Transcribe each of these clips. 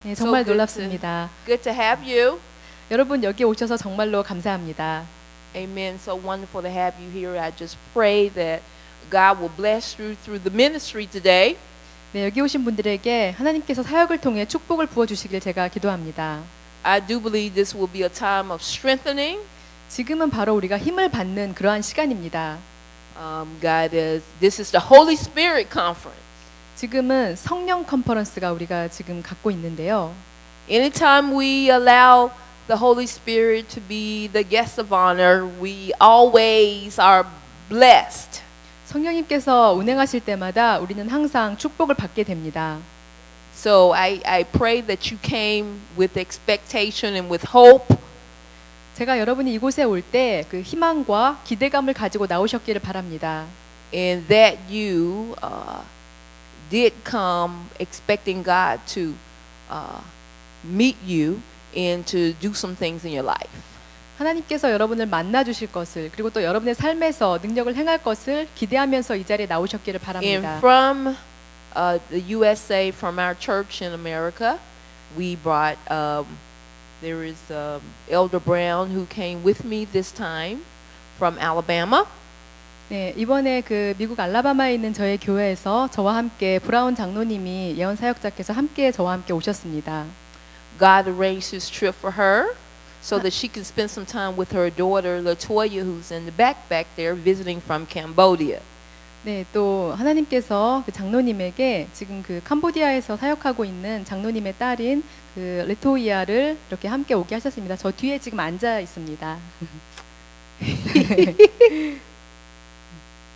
네, 정말 good 놀랍습니다. Good to have you. 여러분 여기 오셔서 정말로 감사합니다. Amen. So wonderful to have you here. I just pray that God will bless you through the ministry today. 네, 여기 오신 분들에게 하나님께서 사역을 통해 축복을 부어 주시길 제가 기도합니다. I do believe this will be a time of strengthening. 지금은 바로 우리가 힘을 받는 그러한 시간입니다. This is the Holy Spirit conference. 지금은 성령 컨퍼런스가 우리가 지금 갖고 있는데요. Anytime we allow the Holy Spirit to be the guest of honor, we always are blessed. 성령님께서 운행하실 때마다 우리는 항상 축복을 받게 됩니다. So I pray that you came with expectation and with hope. 제가 여러분이 이곳에 올 때 그 희망과 기대감을 가지고 나오셨기를 바랍니다. And that you did come expecting God to meet you and to do some things in your life. 하나님께서 여러분을 만나 주실 것을 그리고 또 여러분의 삶에서 능력을 행할 것을 기대하면서 이 자리에 나오셨기를 And 바랍니다. from the USA, from our church in America, we brought there is Elder Brown who came with me this time from Alabama. 네, 이번에 그 미국 알라바마에 있는 저의 교회에서 저와 함께 브라운 장로님이 예언 사역자께서 함께 저와 함께 오셨습니다. God arranged his trip for her so that she can spend some time with her daughter Latoya, who's in the back there visiting from Cambodia. 네, 또 하나님께서 그 장로님에게 지금 그 캄보디아에서 사역하고 있는 장로님의 딸인 그 레토이아를 이렇게 함께 오게 하셨습니다. 저 뒤에 지금 앉아 있습니다.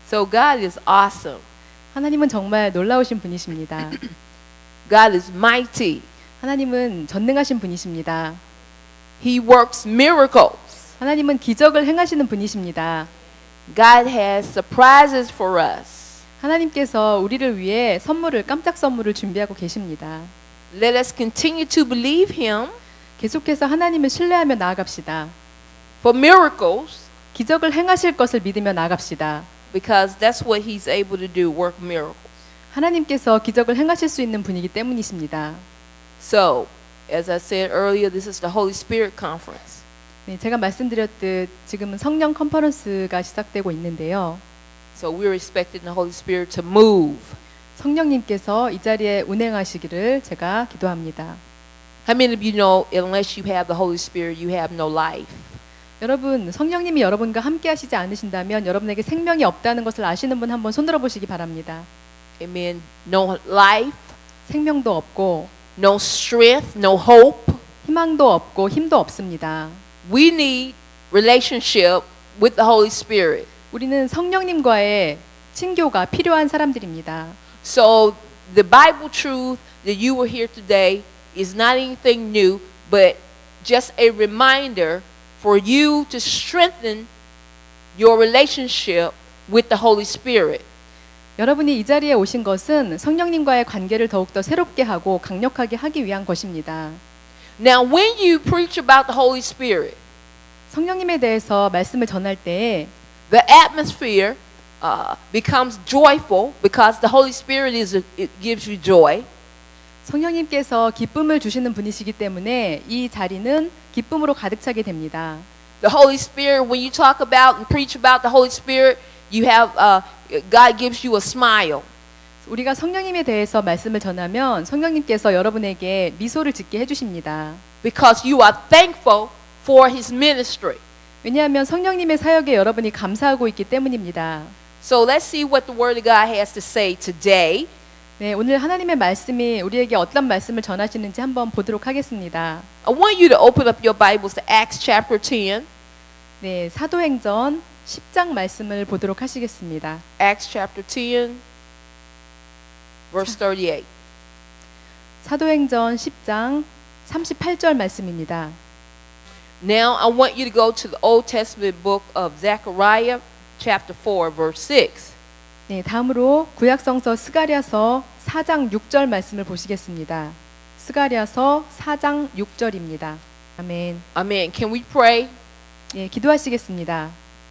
So God is awesome. 하나님은 정말 놀라우신 분이십니다. God is mighty. 하나님은 전능하신 분이십니다. He works miracles. 하나님은 기적을 행하시는 분이십니다. God has surprises for us. 하나님께서 우리를 위해 선물을 깜짝 선물을 준비하고 계십니다. Let us continue to believe him 계속해서 하나님을 신뢰하며 나아갑시다. for miracles 기적을 행하실 것을 믿으며 나아갑시다. because that's what he's able to do, work miracles. 하나님께서 기적을 행하실 수 있는 분이기 때문이십니다. So, as I said earlier, this is the Holy Spirit conference. 네, 제가 말씀드렸듯 지금은 성령 컨퍼런스가 시작되고 있는데요. So we're expecting the Holy Spirit to move. 성령님께서 이 자리에 운행하시기를 제가 기도합니다. How many of you know unless you have the Holy Spirit, you have no life? 여러분, 성령님이 여러분과 함께 하시지 않으신다면 여러분에게 생명이 없다는 것을 아시는 분 한번 손들어 보시기 바랍니다. Amen. No life, 생명도 없고 no strength, no hope. 희망도 없고 힘도 없습니다. We need relationship with the Holy Spirit. 우리는 성령님과의 친교가 필요한 사람들입니다. So the Bible truth that you will hear today is not anything new, but just a reminder for you to strengthen your relationship with the Holy Spirit. 여러분이 이 자리에 오신 것은 성령님과의 관계를 더욱더 새롭게 하고 강력하게 하기 위한 것입니다. Now, when you preach about the Holy Spirit, 성령님에 대해서 말씀을 전할 때 the atmosphere becomes joyful because the Holy Spirit it gives you joy. 성령님께서 기쁨을 주시는 분이시기 때문에 이 자리는 기쁨으로 가득 차게 됩니다. The Holy Spirit, when you talk about and preach about the Holy Spirit, you have God gives you a smile. 우리가 성령님에 대해서 말씀을 전하면 성령님께서 여러분에게 미소를 짓게 해주십니다. Because you are thankful for His ministry. 왜냐하면 성령님의 사역에 여러분이 감사하고 있기 때문입니다. So let's see what the Word of God has to say today. 네, 오늘 하나님의 말씀이 우리에게 어떤 말씀을 전하시는지 한번 보도록 하겠습니다. I want you to open up your Bibles to Acts chapter 10. 네, 사도행전 10장 말씀을 보도록 하시겠습니다. Acts chapter 10, verse 38. 사도행전 10장 38절 말씀입니다. Now I want you to go to the Old Testament book of Zechariah chapter 4, verse 6. 네, 다음으로 구약성서 스가랴서 4장 6절 말씀을 보시겠습니다. 스가랴서 4장 6절입니다. 아멘. Amen. Can we pray? 예, 기도하시겠습니다.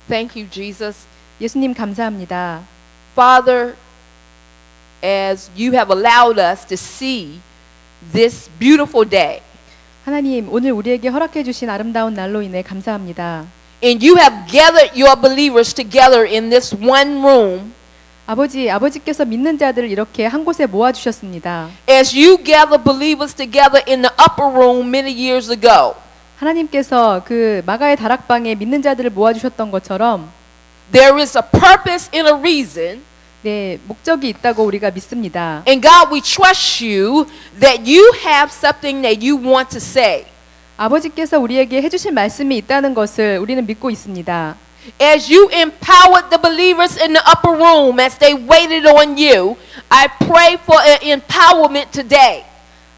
Thank you, Jesus. 예수님 감사합니다. Father, as you have allowed us to see this beautiful day. 하나님, 오늘 우리에게 허락해 주신 아름다운 날로 인해 감사합니다. And you have gathered your believers together in this one room 아버지께서 믿는 자들을 이렇게 한 곳에 모아 주셨습니다. as you gather believers together in the upper room many years ago. 하나님께서 그 마가의 다락방에 믿는 자들을 모아 주셨던 것처럼 There is a purpose and a reason. 네, 목적이 있다고 우리가 믿습니다. And God, we trust you that you have something that you want to say. 아버지께서 우리에게 해주실 말씀이 있다는 것을 우리는 믿고 있습니다. As you empowered the believers in the upper room as they waited on you, I pray for an empowerment today.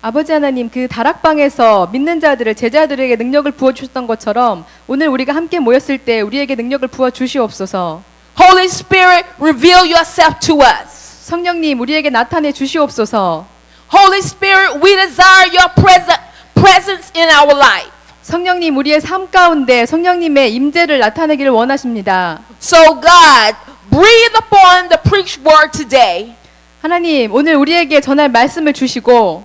아버지 하나님, 그 다락방에서 믿는 자들을 제자들에게 능력을 부어 주셨던 것처럼 오늘 우리가 함께 모였을 때 우리에게 능력을 부어 주시옵소서. Holy Spirit, reveal yourself to us. 성령님, 우리에게 나타내 주시옵소서. Holy Spirit, we desire your presence in our life. 성령님, 우리의 삶 가운데 성령님의 임재를 나타내기를 원하십니다. So God, breathe upon the preached word today. 하나님, 오늘 우리에게 전할 말씀을 주시고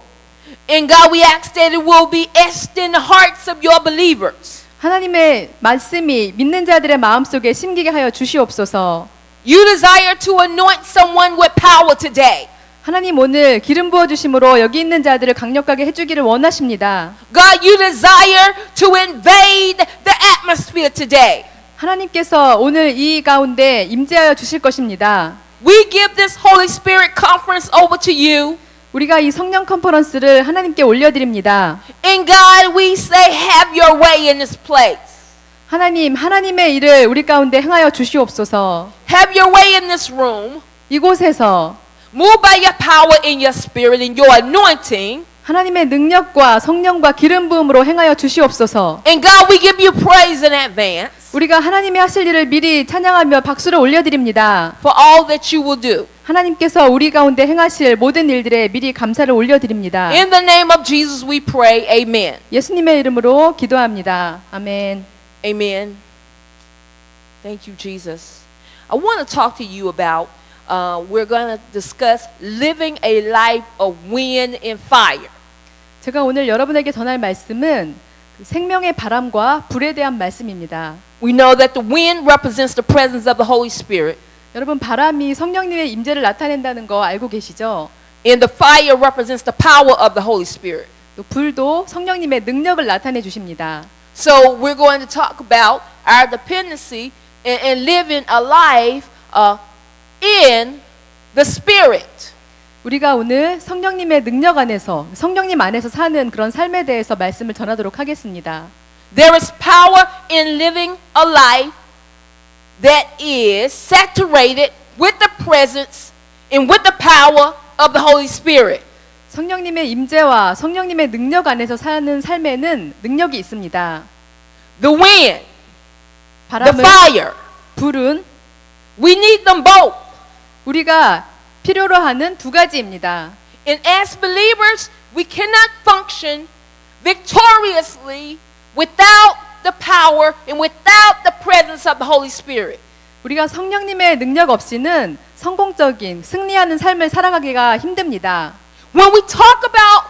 And God, we ask that it will be etched in the hearts of your believers. 하나님의 말씀이 믿는 자들의 마음속에 심기게 하여 주시옵소서. You desire to anoint someone with power today. 하나님, 오늘 기름 부어 주심으로 여기 있는 자들을 강력하게 해주기를 원하십니다. God, you desire to invade the atmosphere today. 하나님께서 오늘 이 가운데 임재하여 주실 것입니다. We give this Holy Spirit conference over to you. 우리가 이 성령 컨퍼런스를 하나님께 올려드립니다. And God, we say, have your way in this place. 하나님, 하나님의 일을 우리 가운데 행하여 주시옵소서. Have your way in this room. 이곳에서 Move by your power and your spirit and your anointing. 하나님의 능력과 성령과 기름 부음으로 행하여 주시옵소서. And God, we give you praise in advance 우리가 하나님이 하실 일을 미리 찬양하며 박수를 올려드립니다. for all that you will do. 하나님께서 우리 가운데 행하실 모든 일들에 미리 감사를 올려드립니다. In the name of Jesus we pray, amen. 예수님의 이름으로 기도합니다. 아멘. Amen. Thank you, Jesus. I want to talk to you about, we're going to discuss living a life of wind and fire. 제가 오늘 여러분에게 전할 말씀은 그 생명의 바람과 불에 대한 말씀입니다. We know that the wind represents the presence of the Holy Spirit, 여러분, 바람이 성령님의 임재를 나타낸다는 거 알고 계시죠? and the fire represents the power of the Holy Spirit. 또 불도 성령님의 능력을 나타내 주십니다. So we're going to talk about our dependency and living a life in the Spirit. 우리가 오늘 성령님의 능력 안에서, 성령님 안에서 사는 그런 삶에 대해서 말씀을 전하도록 하겠습니다. There is power in living a life that is saturated with the presence and with the power of the Holy Spirit. 성령님의 임재와 성령님의 능력 안에서 사는 삶에는 능력이 있습니다. The wind, the 바람은, fire, 불은 we need them both. 우리가 필요로 하는 두 가지입니다. And as believers, we cannot function victoriously without the power and without the presence of the Holy Spirit. 우리가 성령님의 능력 없이는 성공적인 승리하는 삶을 살아가기가 힘듭니다. When we talk about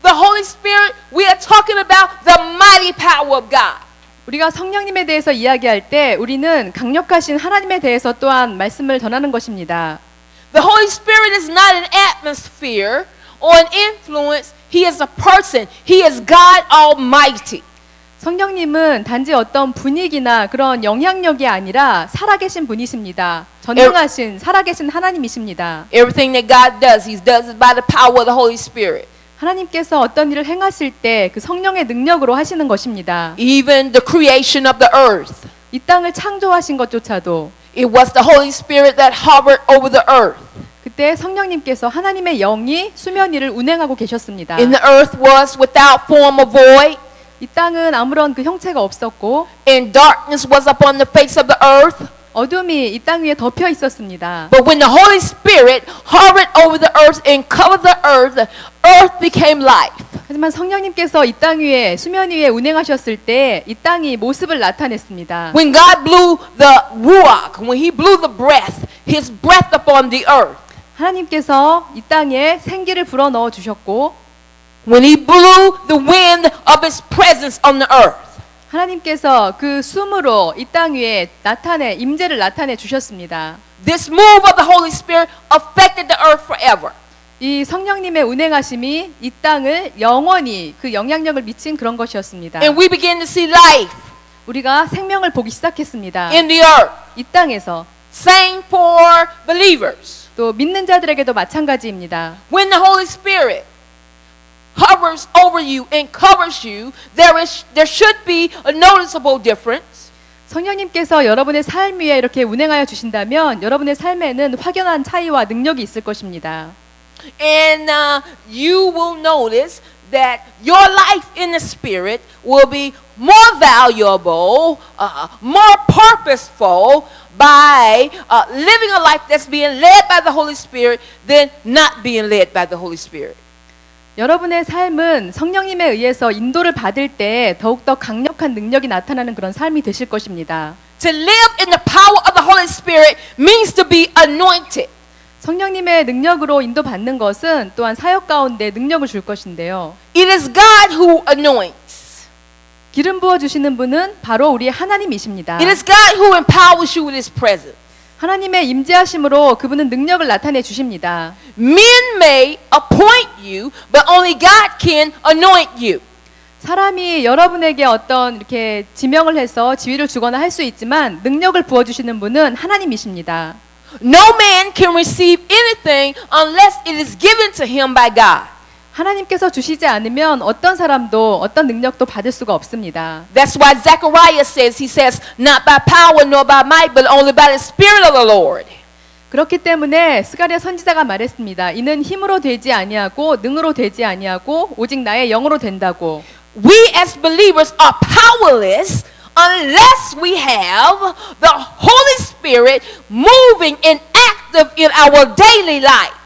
the Holy Spirit, we are talking about the mighty power of God. 우리가 성령님에 대해서 이야기할 때 우리는 강력하신 하나님에 대해서 또한 말씀을 전하는 것입니다. The Holy Spirit is not an atmosphere or an influence. He is a person. He is God Almighty. 성령님은 단지 어떤 분위기나 그런 영향력이 아니라 살아계신 분이십니다. 전능하신 살아계신 하나님이십니다. Everything that God does, He does it by the power of the Holy Spirit. 하나님께서 어떤 일을 행하실 때 그 성령의 능력으로 하시는 것입니다. Even the creation of the earth. 이 땅을 창조하신 것조차도 It was the Holy Spirit that hovered over the earth. 그때 성령님께서 하나님의 영이 수면 위를 운행하고 계셨습니다. And the earth was without form or void, 이 땅은 아무런 그 형체가 없었고 and darkness was upon the face of the earth. 어둠이 이 땅 위에 덮여 있었습니다. But when the Holy Spirit hovered over the earth and covered the earth became life. 하지만 성령님께서 이 땅 위에 수면 위에 운행하셨을 때 이 땅이 모습을 나타냈습니다. When God blew the ruach, when He blew the breath, His breath upon the earth, 하나님께서 이 땅에 생기를 불어 넣어 주셨고 when he blew the wind of his presence on the earth. 하나님께서 그 숨으로 이 땅 위에 임재를 나타내 주셨습니다. This move of the Holy Spirit affected the earth forever. 이 성령님의 운행하심이 이 땅을 영원히 그 영향력을 미친 그런 것이었습니다. And we begin to see life 우리가 생명을 보기 시작했습니다. in the earth. 이 땅에서 Same for believers. 또 믿는 자들에게도 마찬가지입니다. When the Holy Spirit hovers over you and covers you, there should be a noticeable difference. 성령님께서 여러분의 삶 위에 이렇게 운행하여 주신다면 여러분의 삶에는 확연한 차이와 능력이 있을 것입니다. And you will notice that your life in the Spirit will be more valuable, more purposeful by living a life that's being led by the Holy Spirit than not being led by the Holy Spirit. 여러분의 삶은 성령님에 의해서 인도를 받을 때 더욱더 강력한 능력이 나타나는 그런 삶이 되실 것입니다. To live in the power of the Holy Spirit means to be anointed. 성령님의 능력으로 인도받는 것은 또한 사역 가운데 능력을 줄 것인데요. It is God who anoints. 기름 부어 주시는 분은 바로 우리 하나님이십니다. It is God who empowers you with His presence. 하나님의 임재하심으로 그분은 능력을 나타내 주십니다. Men may appoint you, but only God can anoint you. 사람이 여러분에게 어떤 이렇게 지명을 해서 지위를 주거나 할 수 있지만 능력을 부어 주시는 분은 하나님이십니다. No man can receive anything unless it is given to him by God. 하나님께서 주시지 않으면 어떤 사람도 어떤 능력도 받을 수가 없습니다. That's why Zechariah says, he says, not by power nor by might, but only by the Spirit of the Lord. 그렇기 때문에 스가랴 선지자가 말했습니다. 이는 힘으로 되지 아니하고 능으로 되지 아니하고 오직 나의 영으로 된다고. We as believers are powerless unless we have the Holy Spirit moving and active in our daily life.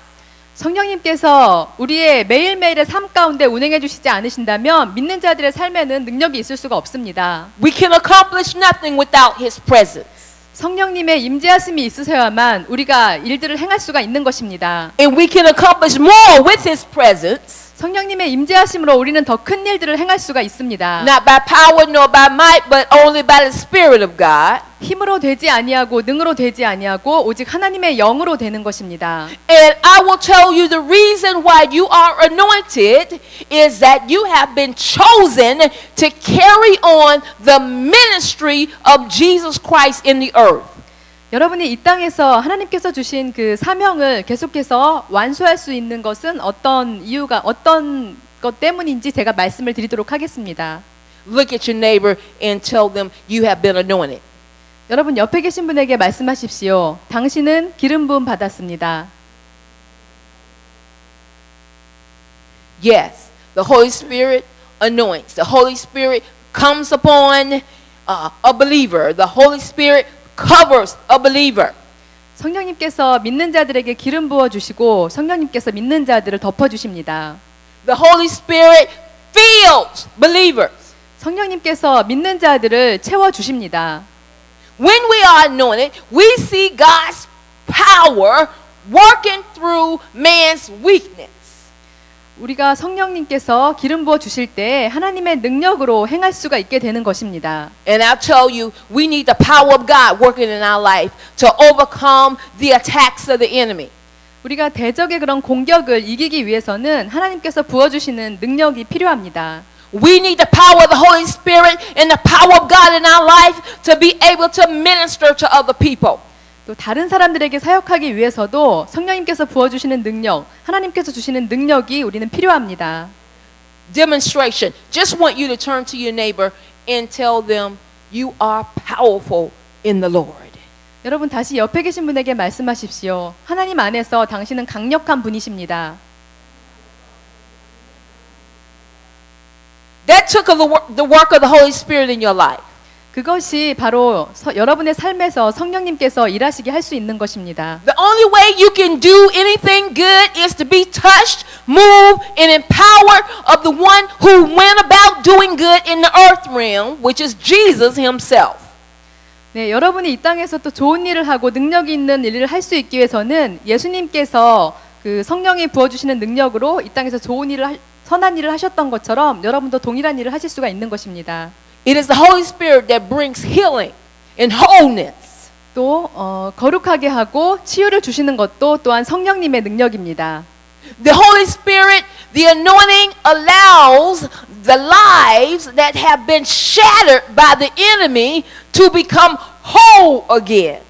성령님께서 우리의 매일매일의 삶 가운데 운행해 주시지 않으신다면 믿는 자들의 삶에는 능력이 있을 수가 없습니다. We can accomplish nothing without His presence. 성령님의 임재하심이 있으셔야만 우리가 일들을 행할 수가 있는 것입니다. And we can accomplish more with His presence. 성령님의 임재하심으로 우리는 더 큰 일들을 행할 수가 있습니다. Not by power nor by might, but only by the Spirit of God. 힘으로 되지 아니하고 능으로 되지 아니하고 오직 하나님의 영으로 되는 것입니다. And I will tell you the reason why you are anointed is that you have been chosen to carry on the ministry of Jesus Christ in the earth. 여러분이 이 땅에서 하나님께서 주신 그 사명을 계속해서 완수할 수 있는 것은 어떤 것 때문인지 제가 말씀을 드리도록 하겠습니다. Look at your neighbor and tell them you have been anointed. 여러분 옆에 계신 분에게 말씀하십시오. 당신은 기름 부음 받았습니다. Yes, the Holy Spirit anoints. The Holy Spirit comes upon a believer. The Holy Spirit covers a believer. 성령님께서 믿는 자들에게 기름 부어 주시고 성령님께서 믿는 자들을 덮어 주십니다. The Holy Spirit fills believers. 성령님께서 믿는 자들을 채워 주십니다. When we are anointed, we see God's power working through man's weakness. 우리가 성령님께서 기름 부어 주실 때 하나님의 능력으로 행할 수가 있게 되는 것입니다. And I'll tell you, we need the power of God working in our life to overcome the attacks of the enemy. 우리가 대적의 그런 공격을 이기기 위해서는 하나님께서 부어 주시는 능력이 필요합니다. We need the power of the Holy Spirit and the power of God in our life to be able to minister to other people. 또 다른 사람들에게 사역하기 위해서도 성령님께서 부어 주시는 능력, 하나님께서 주시는 능력이 우리는 필요합니다. Demonstration. Just want you to turn to your neighbor and tell them you are powerful in the Lord. 여러분 다시 옆에 계신 분에게 말씀하십시오. 하나님 안에서 당신은 강력한 분이십니다. That took the work of the Holy Spirit in your life. 그것이 바로 여러분의 삶에서 성령님께서 일하시게 할 수 있는 것입니다. The only way you can do anything good is to be touched, moved, and empowered of the one who went about doing good in the earth realm, which is Jesus Himself. 네, 여러분이 이 땅에서 또 좋은 일을 하고 능력이 있는 일을 할 수 있기 위해서는 예수님께서 그 성령이 부어주시는 능력으로 이 땅에서 좋은 일을 선한 일을 하셨던 것처럼 여러분도 동일한 일을 하실 수가 있는 것입니다. It is the Holy Spirit that brings healing and wholeness. 또 거룩하게 하고 치유를 주시는 것도 또한 성령님의 능력입니다. The Holy Spirit, the anointing allows the lives that have been shattered by the enemy to become whole again.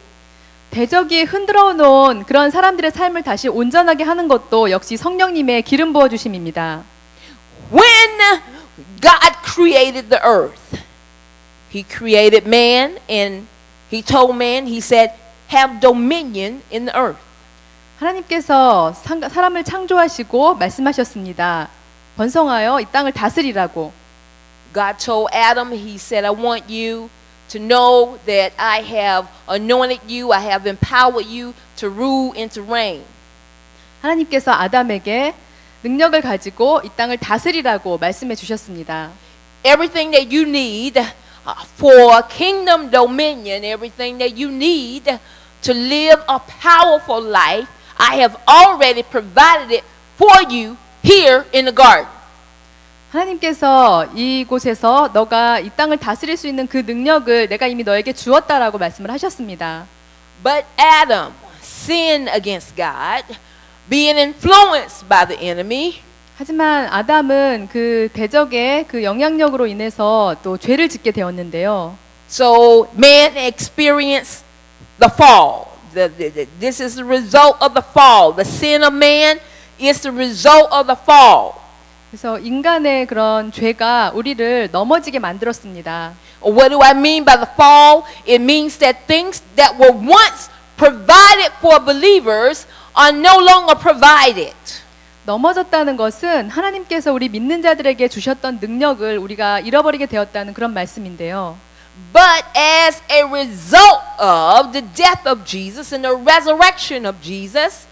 대적이 흔들어 놓은 그런 사람들의 삶을 다시 온전하게 하는 것도 역시 성령님의 기름 부어 주심입니다. When God created the earth, He created man and He told man, He said, have dominion in the earth. 하나님께서 사람을 창조하시고 말씀하셨습니다. 번성하여 이 땅을 다스리라고. God told Adam, He said, I want you to know that I have anointed you, I have empowered you to rule and to reign. 하나님께서 아담에게 능력을 가지고 이 땅을 다스리라고 말씀해 주셨습니다. Everything that you need for kingdom dominion, everything that you need to live a powerful life, I have already provided it for you here in the garden. 하나님께서 이곳에서 너가 이 땅을 다스릴 수 있는 그 능력을 내가 이미 너에게 주었다라고 말씀을 하셨습니다. But Adam sinned against God, being influenced by the enemy. 하지만 아담은 그 대적의 그 영향력으로 인해서 또 죄를 짓게 되었는데요. So man experienced the fall. This is the result of the fall. The sin of man is the result of the fall. 그래서 인간의 그런 죄가 우리를 넘어지게 만들었습니다. What do I mean by the fall? It means that things that were once provided for believers are no longer provided. 넘어졌다는 것은 하나님께서 우리 믿는 자들에게 주셨던 능력을 우리가 잃어버리게 되었다는 그런 말씀인데요. But as a result of the death of Jesus and the resurrection of Jesus,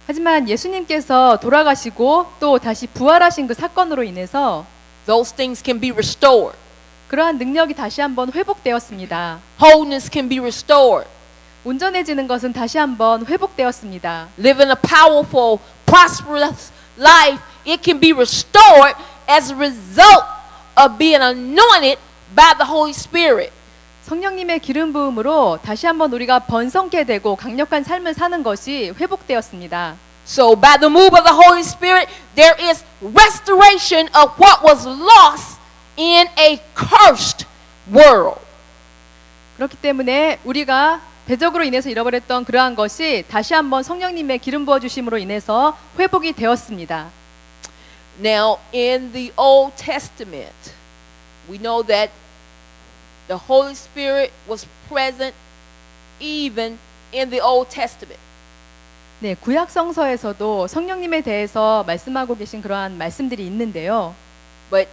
하지만 예수님께서 돌아가시고 또 다시 부활하신 그 사건으로 인해서 those things can be restored. 그러한 능력이 다시 한번 회복되었습니다. Wholeness can be restored. 온전해지는 것은 다시 한번 회복되었습니다. Living a powerful, prosperous life, it can be restored as a result of being anointed by the Holy Spirit. 성령님의 기름 부음으로 다시 한번 우리가 번성케 되고 강력한 삶을 사는 것이 회복되었습니다. So by the move of the Holy Spirit, there is restoration of what was lost in a cursed world. 그렇기 때문에 우리가 대적으로 인해서 잃어버렸던 그러한 것이 다시 한번 성령님의 기름 부어 주심으로 인해서 회복이 되었습니다. Now in the Old Testament, we know that the Holy Spirit was present even in the Old Testament. 네, 구약 성서에서도 성령님에 대해서 말씀하고 계신 그러한 말씀들이 있는데요. But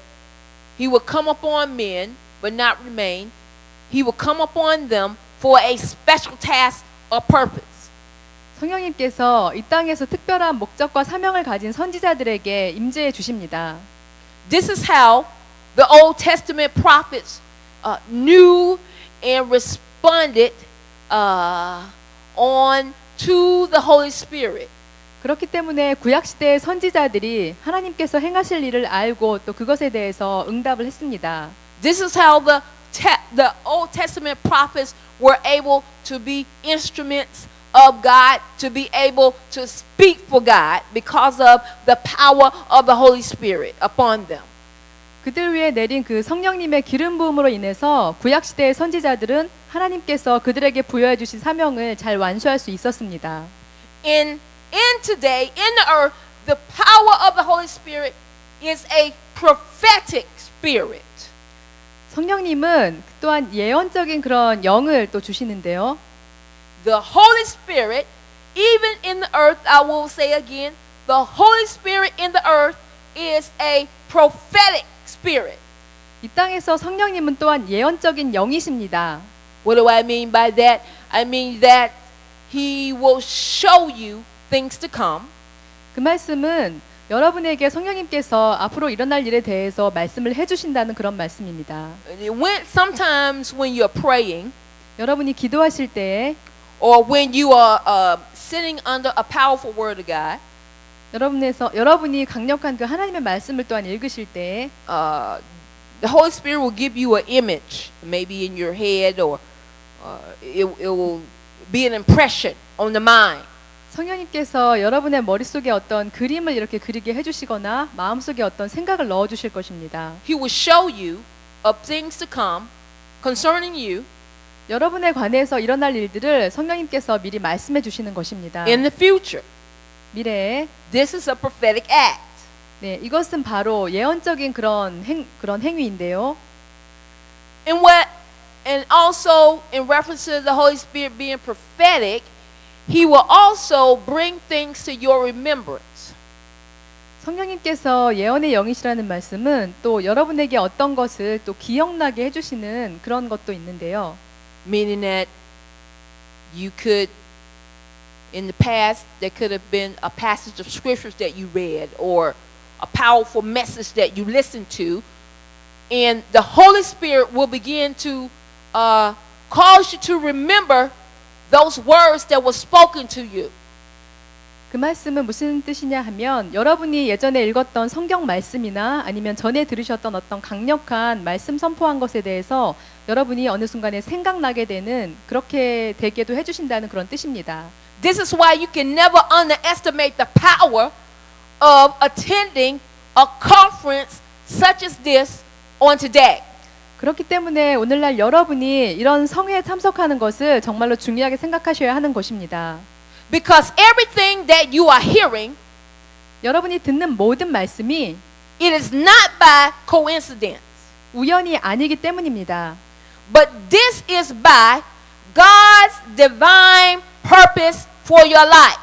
he would come upon men, but not remain. He would come upon them for a special task or purpose. 성령님께서 이 땅에서 특별한 목적과 사명을 가진 선지자들에게 임재해 주십니다. This is how the Old Testament prophets knew and responded on to the Holy Spirit. 그렇기 때문에 구약 시대의 선지자들이 하나님께서 행하실 일을 알고 또 그것에 대해서 응답을 했습니다. This is how the Old Testament prophets were able to be instruments of God, to be able to speak for God because of the power of the Holy Spirit upon them. 그들 위에 내린 그 성령님의 기름 부음으로 인해서 구약 시대의 선지자들은 하나님께서 그들에게 부여해 주신 사명을 잘 완수할 수 있었습니다. In today, in the earth, the power of the Holy Spirit is a prophetic spirit. 성령님은 또한 예언적인 그런 영을 또 주시는데요. The Holy Spirit, even in the earth, I will say again, the Holy Spirit in the earth is a prophetic spirit. 이 땅에서 성령님은 또한 예언적인 영이십니다. What do I mean by that? I mean that He will show you things to come. 그 말씀은 여러분에게 성령님께서 앞으로 일어날 일에 대해서 말씀을 해주신다는 그런 말씀입니다. Sometimes when you're praying, 여러분이 기도하실 때에 or when you are sitting under a powerful word of God, 여러분이 강력한 그 하나님의 말씀을 또한 읽으실 때 the Holy Spirit will give you an image, maybe in your head, or it will be an impression on the mind. 성령님께서 여러분의 머릿속에 어떤 그림을 이렇게 그리게 해주시거나 마음속에 어떤 생각을 넣어주실 것입니다. He will show you of things to come concerning you 여러분에 관해서 일어날 일들을 성령님께서 미리 말씀해 주시는 것입니다. in the future. 미래에 This is a prophetic act. 네, 이것은 바로 예언적인 그런 행위인데요. And also in reference to the Holy Spirit being prophetic, He will also bring things to your remembrance. 성령님께서 예언의 영이시라는 말씀은 또 여러분에게 어떤 것을 또 기억나게 해주시는 그런 것도 있는데요. Meaning that you could, in the past, there could have been a passage of scriptures that you read or a powerful message that you listened to, and the Holy Spirit will begin to cause you to remember those words that were spoken to you. 그 말씀은 무슨 뜻이냐 하면 여러분이 예전에 읽었던 성경 말씀이나 아니면 전에 들으셨던 어떤 강력한 말씀 선포한 것에 대해서 여러분이 어느 순간에 생각나게 되는 그렇게 되게도 해주신다는 그런 뜻입니다. This is why you can never underestimate the power of attending a conference such as this on today. 그렇기 때문에 오늘날 여러분이 이런 성회에 참석하는 것을 정말로 중요하게 생각하셔야 하는 것입니다. Because everything that you are hearing, 여러분이 듣는 모든 말씀이 it is not by coincidence, 우연이 아니기 때문입니다. but this is by God's divine purpose for your life.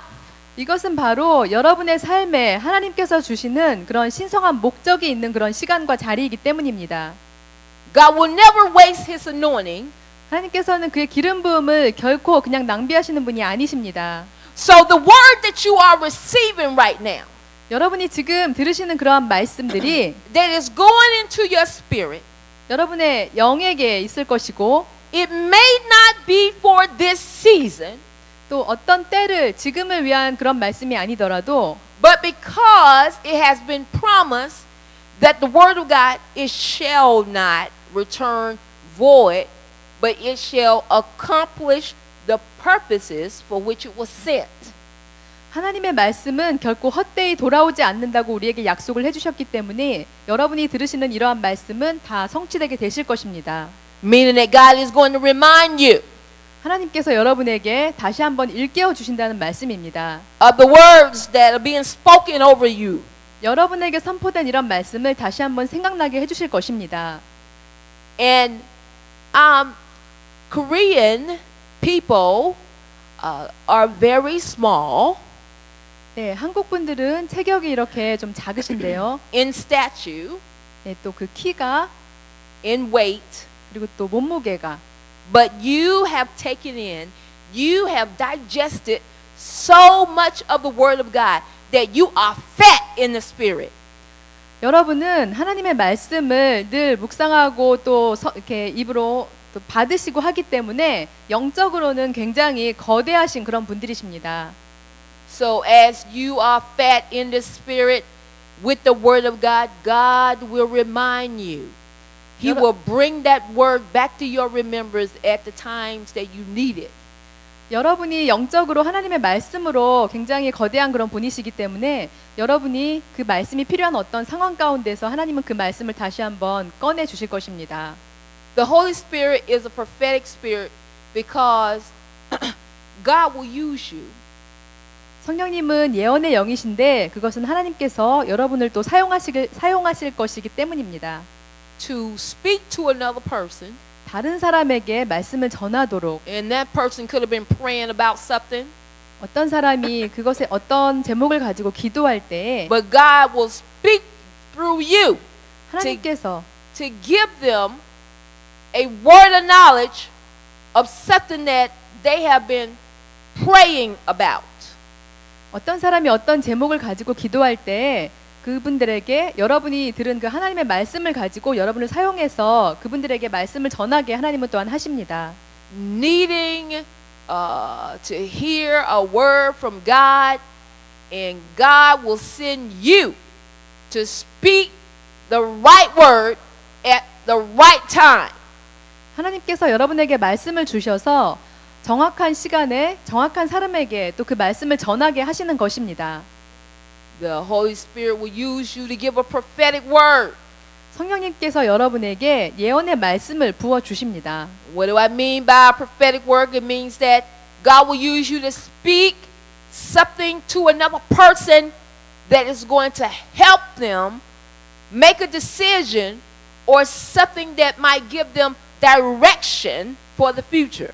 이것은 바로 여러분의 삶에 하나님께서 주시는 그런 신성한 목적이 있는 그런 시간과 자리이기 때문입니다. God will never waste His anointing. 하나님께서는 그의 기름 부음을 결코 그냥 낭비하시는 분이 아니십니다. So the word that you are receiving right now, 여러분이 지금 들으시는 그러한 말씀들이 that is going into your spirit, 여러분의 영에게 있을 것이고 it may not be for this season, 또 어떤 때를 지금을 위한 그런 말씀이 아니더라도 but because it has been promised that the word of God it shall not return void, but it shall accomplish the purposes for which it was sent. 하나님의 말씀은 결코 헛되이 돌아오지 않는다고 우리에게 약속을 해주셨기 때문에 여러분이 들으시는 이러한 말씀은 다 성취되게 되실 것입니다. Meaning that God is going to remind you 하나님께서 여러분에게 다시 한번 일깨워 주신다는 말씀입니다. of the words that are being spoken over you. 여러분에게 선포된 이런 말씀을 다시 한번 생각나게 해주실 것입니다. And Korean people are very small 네, 한국 분들은 체격이 이렇게 좀 작으신데요. in stature, 네, 또 그 키가 in weight, 그리고 또 몸무게가 but you have taken in, you have digested so much of the Word of God that you are fat in the spirit. 여러분은 하나님의 말씀을 늘 묵상하고 또 이렇게 입으로 또 받으시고 하기 때문에 영적으로는 굉장히 거대하신 그런 분들이십니다. So as you are fat in the spirit with the Word of God, God will remind you. He will bring that word back to your remembrance at the times that you need it. 여러분이 영적으로 하나님의 말씀으로 굉장히 거대한 그런 분이시기 때문에 여러분이 그 말씀이 필요한 어떤 상황 가운데서 하나님은 그 말씀을 다시 한번 꺼내 주실 것입니다. The Holy Spirit is a prophetic spirit because God will use you 성령님은 예언의 영이신데 그것은 하나님께서 여러분을 또 사용하실 것이기 때문입니다. to speak to another person, 다른 사람에게 말씀을 전하도록 and that person could have been praying about something, 어떤 사람이 그것에 어떤 제목을 가지고 기도할 때 but God will speak through you 하나님께서 to give them a word of knowledge of something that they have been praying about. 어떤 사람이 어떤 제목을 가지고 기도할 때 그분들에게 여러분이 들은 그 하나님의 말씀을 가지고 여러분을 사용해서 그분들에게 말씀을 전하게 하나님은 또한 하십니다. Needing to hear a word from God and God will send you to speak the right word at the right time. 하나님께서 여러분에게 말씀을 주셔서 정확한 시간에 정확한 사람에게 또 그 말씀을 전하게 하시는 것입니다. The Holy Spirit will use you to give a prophetic word. 성령님께서 여러분에게 예언의 말씀을 부어 주십니다. What do I mean by prophetic word? It means that God will use you to speak something to another person that is going to help them make a decision or something that might give them direction for the future.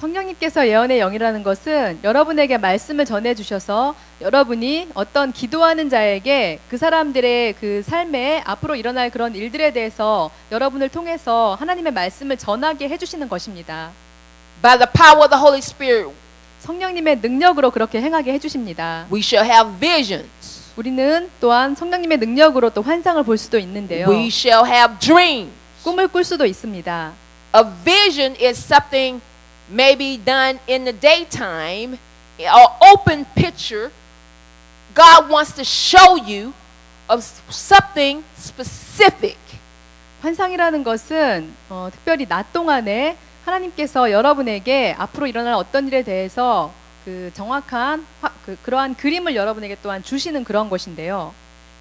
성령님께서 예언의 영이라는 것은 여러분에게 말씀을 전해 주셔서 여러분이 어떤 기도하는 자에게 그 사람들의 그 삶에 앞으로 일어날 그런 일들에 대해서 여러분을 통해서 하나님의 말씀을 전하게 해 주시는 것입니다. By the power of the Holy Spirit, 성령님의 능력으로 그렇게 행하게 해 주십니다. we shall have visions. 우리는 또한 성령님의 능력으로 또 환상을 볼 수도 있는데요. We shall have dreams. 꿈을 꿀 수도 있습니다. A vision is something maybe done in the daytime, or open picture. God wants to show you of something specific. 환상이라는 것은 특별히 낮 동안에 하나님께서 여러분에게 앞으로 일어날 어떤 일에 대해서 그 정확한 그러한 그림을 여러분에게 또한 주시는 그런 것인데요.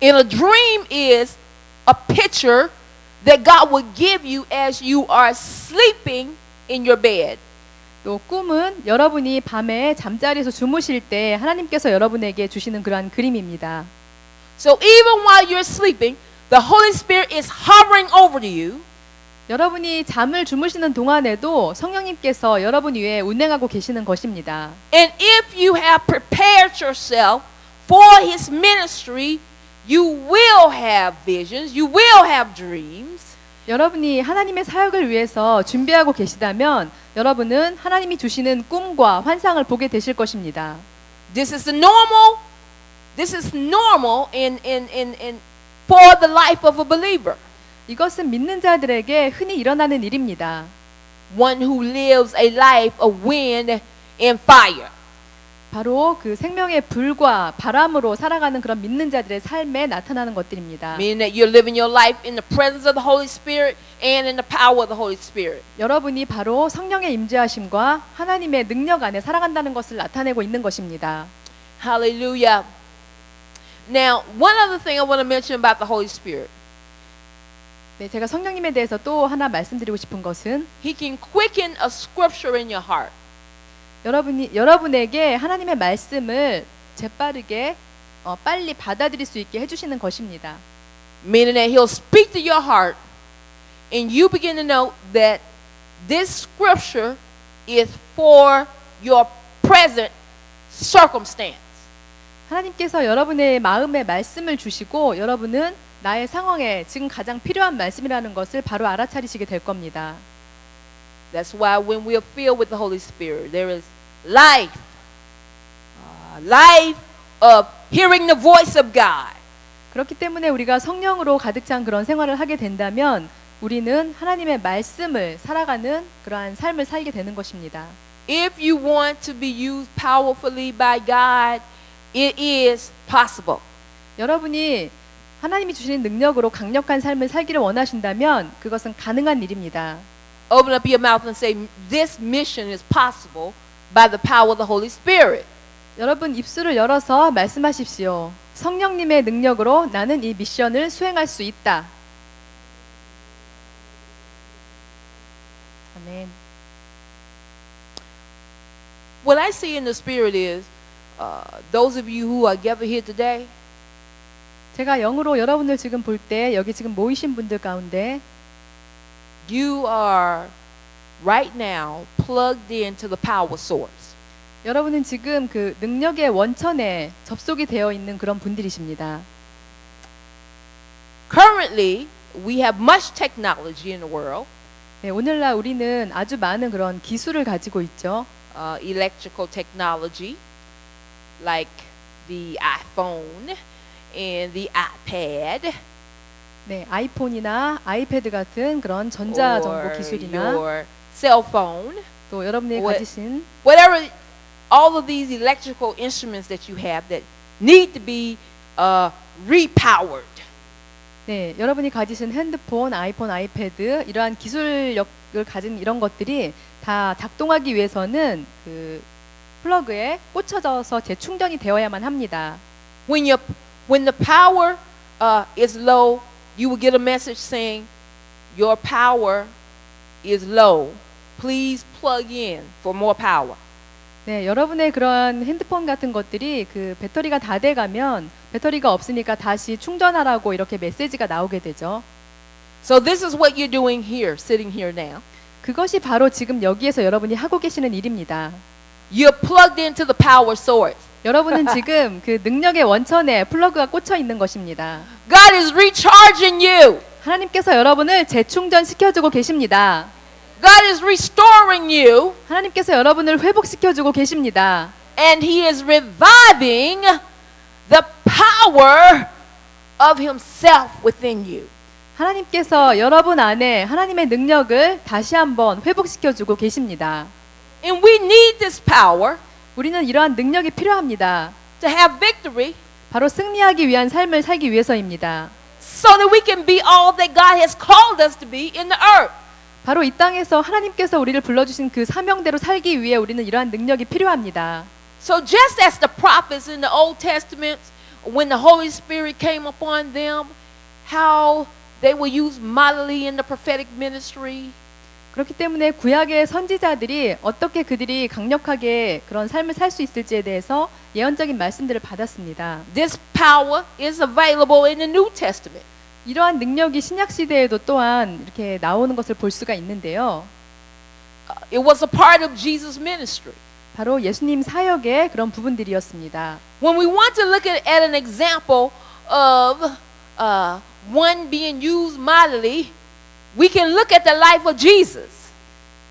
And a dream is a picture that God will give you as you are sleeping in your bed. 또 꿈은 여러분이 밤에 잠자리에서 주무실 때 하나님께서 여러분에게 주시는 그러한 그림입니다. So even while you're sleeping, the Holy Spirit is hovering over you. 여러분이 잠을 주무시는 동안에도 성령님께서 여러분 위에 운행하고 계시는 것입니다. And if you have prepared yourself for His ministry, you will have visions, you will have dreams. 여러분이 하나님의 사역을 위해서 준비하고 계시다면 여러분은 하나님이 주시는 꿈과 환상을 보게 되실 것입니다. This is normal in for the life of a believer. 이것은 믿는 자들에게 흔히 일어나는 일입니다. One who lives a life of wind and fire. 바로 그 생명의 불과 바람으로 살아가는 그런 믿는 자들의 삶에 나타나는 것들입니다. Meaning that you're living your life in the presence of the Holy Spirit and in the power of the Holy Spirit. 여러분이 바로 성령의 임재하심과 하나님의 능력 안에 살아간다는 것을 나타내고 있는 것입니다. Hallelujah. Now, one other thing I want to mention about the Holy Spirit. 네, 제가 성령님에 대해서 또 하나 말씀드리고 싶은 것은 He can quicken a scripture in your heart. 여러분에게 하나님의 말씀을 재빠르게 빨리 받아들일 수 있게 해주시는 것입니다. Meaning that He'll speak to your heart and you begin to know that this scripture is for your present circumstance. 하나님께서 여러분의 마음에 말씀을 주시고 여러분은 나의 상황에 지금 가장 필요한 말씀이라는 것을 바로 알아차리시게 될 겁니다. That's why when we are filled with the Holy Spirit, there is life, life of hearing the voice of God. 그렇기 때문에 우리가 성령으로 가득 찬 그런 생활을 하게 된다면 우리는 하나님의 말씀을 살아가는 그러한 삶을 살게 되는 것입니다. If you want to be used powerfully by God, it is possible. 여러분이 하나님이 주시는 능력으로 강력한 삶을 살기를 원하신다면 그것은 가능한 일입니다. Open up your mouth and say, this mission is possible by the power of the Holy Spirit. 여러분 입술을 열어서 말씀하십시오. 성령님의 능력으로 나는 이 미션을 수행할 수 있다. 아멘. What I see in the Spirit is, those of you who are gathered here today, 제가 영으로 여러분을 지금 볼 때 여기 지금 모이신 분들 가운데 you are right now plugged into the power source. 여러분은 지금 그 능력의 원천에 접속이 되어 있는 그런 분들이십니다. Currently, we have much technology in the world, 네, 오늘날 우리는 아주 많은 그런 기술을 가지고 있죠. electrical technology, like the iPhone and the iPad, 네, 아이폰이나 아이패드 같은 그런 전자정보 or 기술이나 your cell phone, 또 여러분이 what- 가지신 whatever all of these electrical instruments that you have that need to be repowered. 네, 여러분이 가지신 핸드폰, 아이폰, 아이패드 이러한 기술력을 가진 이런 것들이 다 작동하기 위해서는 그 플러그에 꽂혀져서 재충전이 되어야만 합니다. When the power is low, you will get a message saying your power is low. Please plug in for more power. 네, 여러분의 그런 핸드폰 같은 것들이 그 배터리가 다 돼가면 배터리가 없으니까 다시 충전하라고 이렇게 메시지가 나오게 되죠. So this is what you're doing here, sitting here now. 그것이 바로 지금 여기에서 여러분이 하고 계시는 일입니다. You're plugged into the power source. 여러분은 지금 그 능력의 원천에 플러그가 꽂혀 있는 것입니다. God is recharging you. 하나님께서 여러분을 재충전 시켜주고 계십니다. God is restoring you. 하나님께서 여러분을 회복시켜주고 계십니다. And He is reviving the power of Himself within you. 하나님께서 여러분 안에 하나님의 능력을 다시 한번 회복시켜주고 계십니다. And we need this power 우리는 이러한 능력이 필요합니다. to have victory 바로 승리하기 위한 삶을 살기 위해서입니다. so that we can be all that God has called us to be in the earth. 바로 이 땅에서 하나님께서 우리를 불러주신 그 사명대로 살기 위해 우리는 이러한 능력이 필요합니다. So just as the prophets in the Old Testament, when the Holy Spirit came upon them, how they were used mightily in the prophetic ministry. 그렇기 때문에 구약의 선지자들이 어떻게 그들이 강력하게 그런 삶을 살 수 있을지에 대해서 예언적인 말씀들을 받았습니다. This power is available in the New Testament. 이러한 능력이 신약 시대에도 또한 이렇게 나오는 것을 볼 수가 있는데요. It was a part of Jesus' ministry. 바로 예수님 사역의 그런 부분들이었습니다. When we want to look at an example of one being used mightily, we can look at the life of Jesus.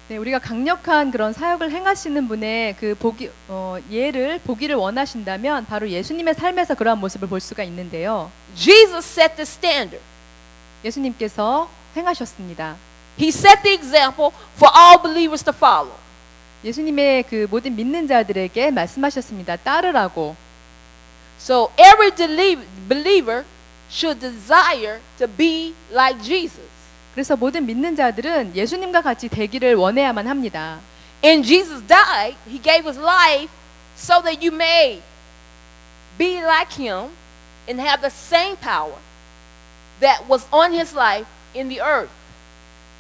네, 우리가 강력한 그런 사역을 행하시는 분의 그 예를 보기를 원하신다면 바로 예수님의 삶에서 그러한 모습을 볼 수가 있는데요. Jesus set the standard. 예수님께서 행하셨습니다. He set the example for all believers to follow. 예수님의 그 모든 믿는 자들에게 말씀하셨습니다. 따르라고. So every believer should desire to be like Jesus. 그래서 모든 믿는 자들은 예수님과 같이 되기를 원해야만 합니다. And Jesus died, He gave His life so that you may be like Him and have the same power that was on His life in the earth.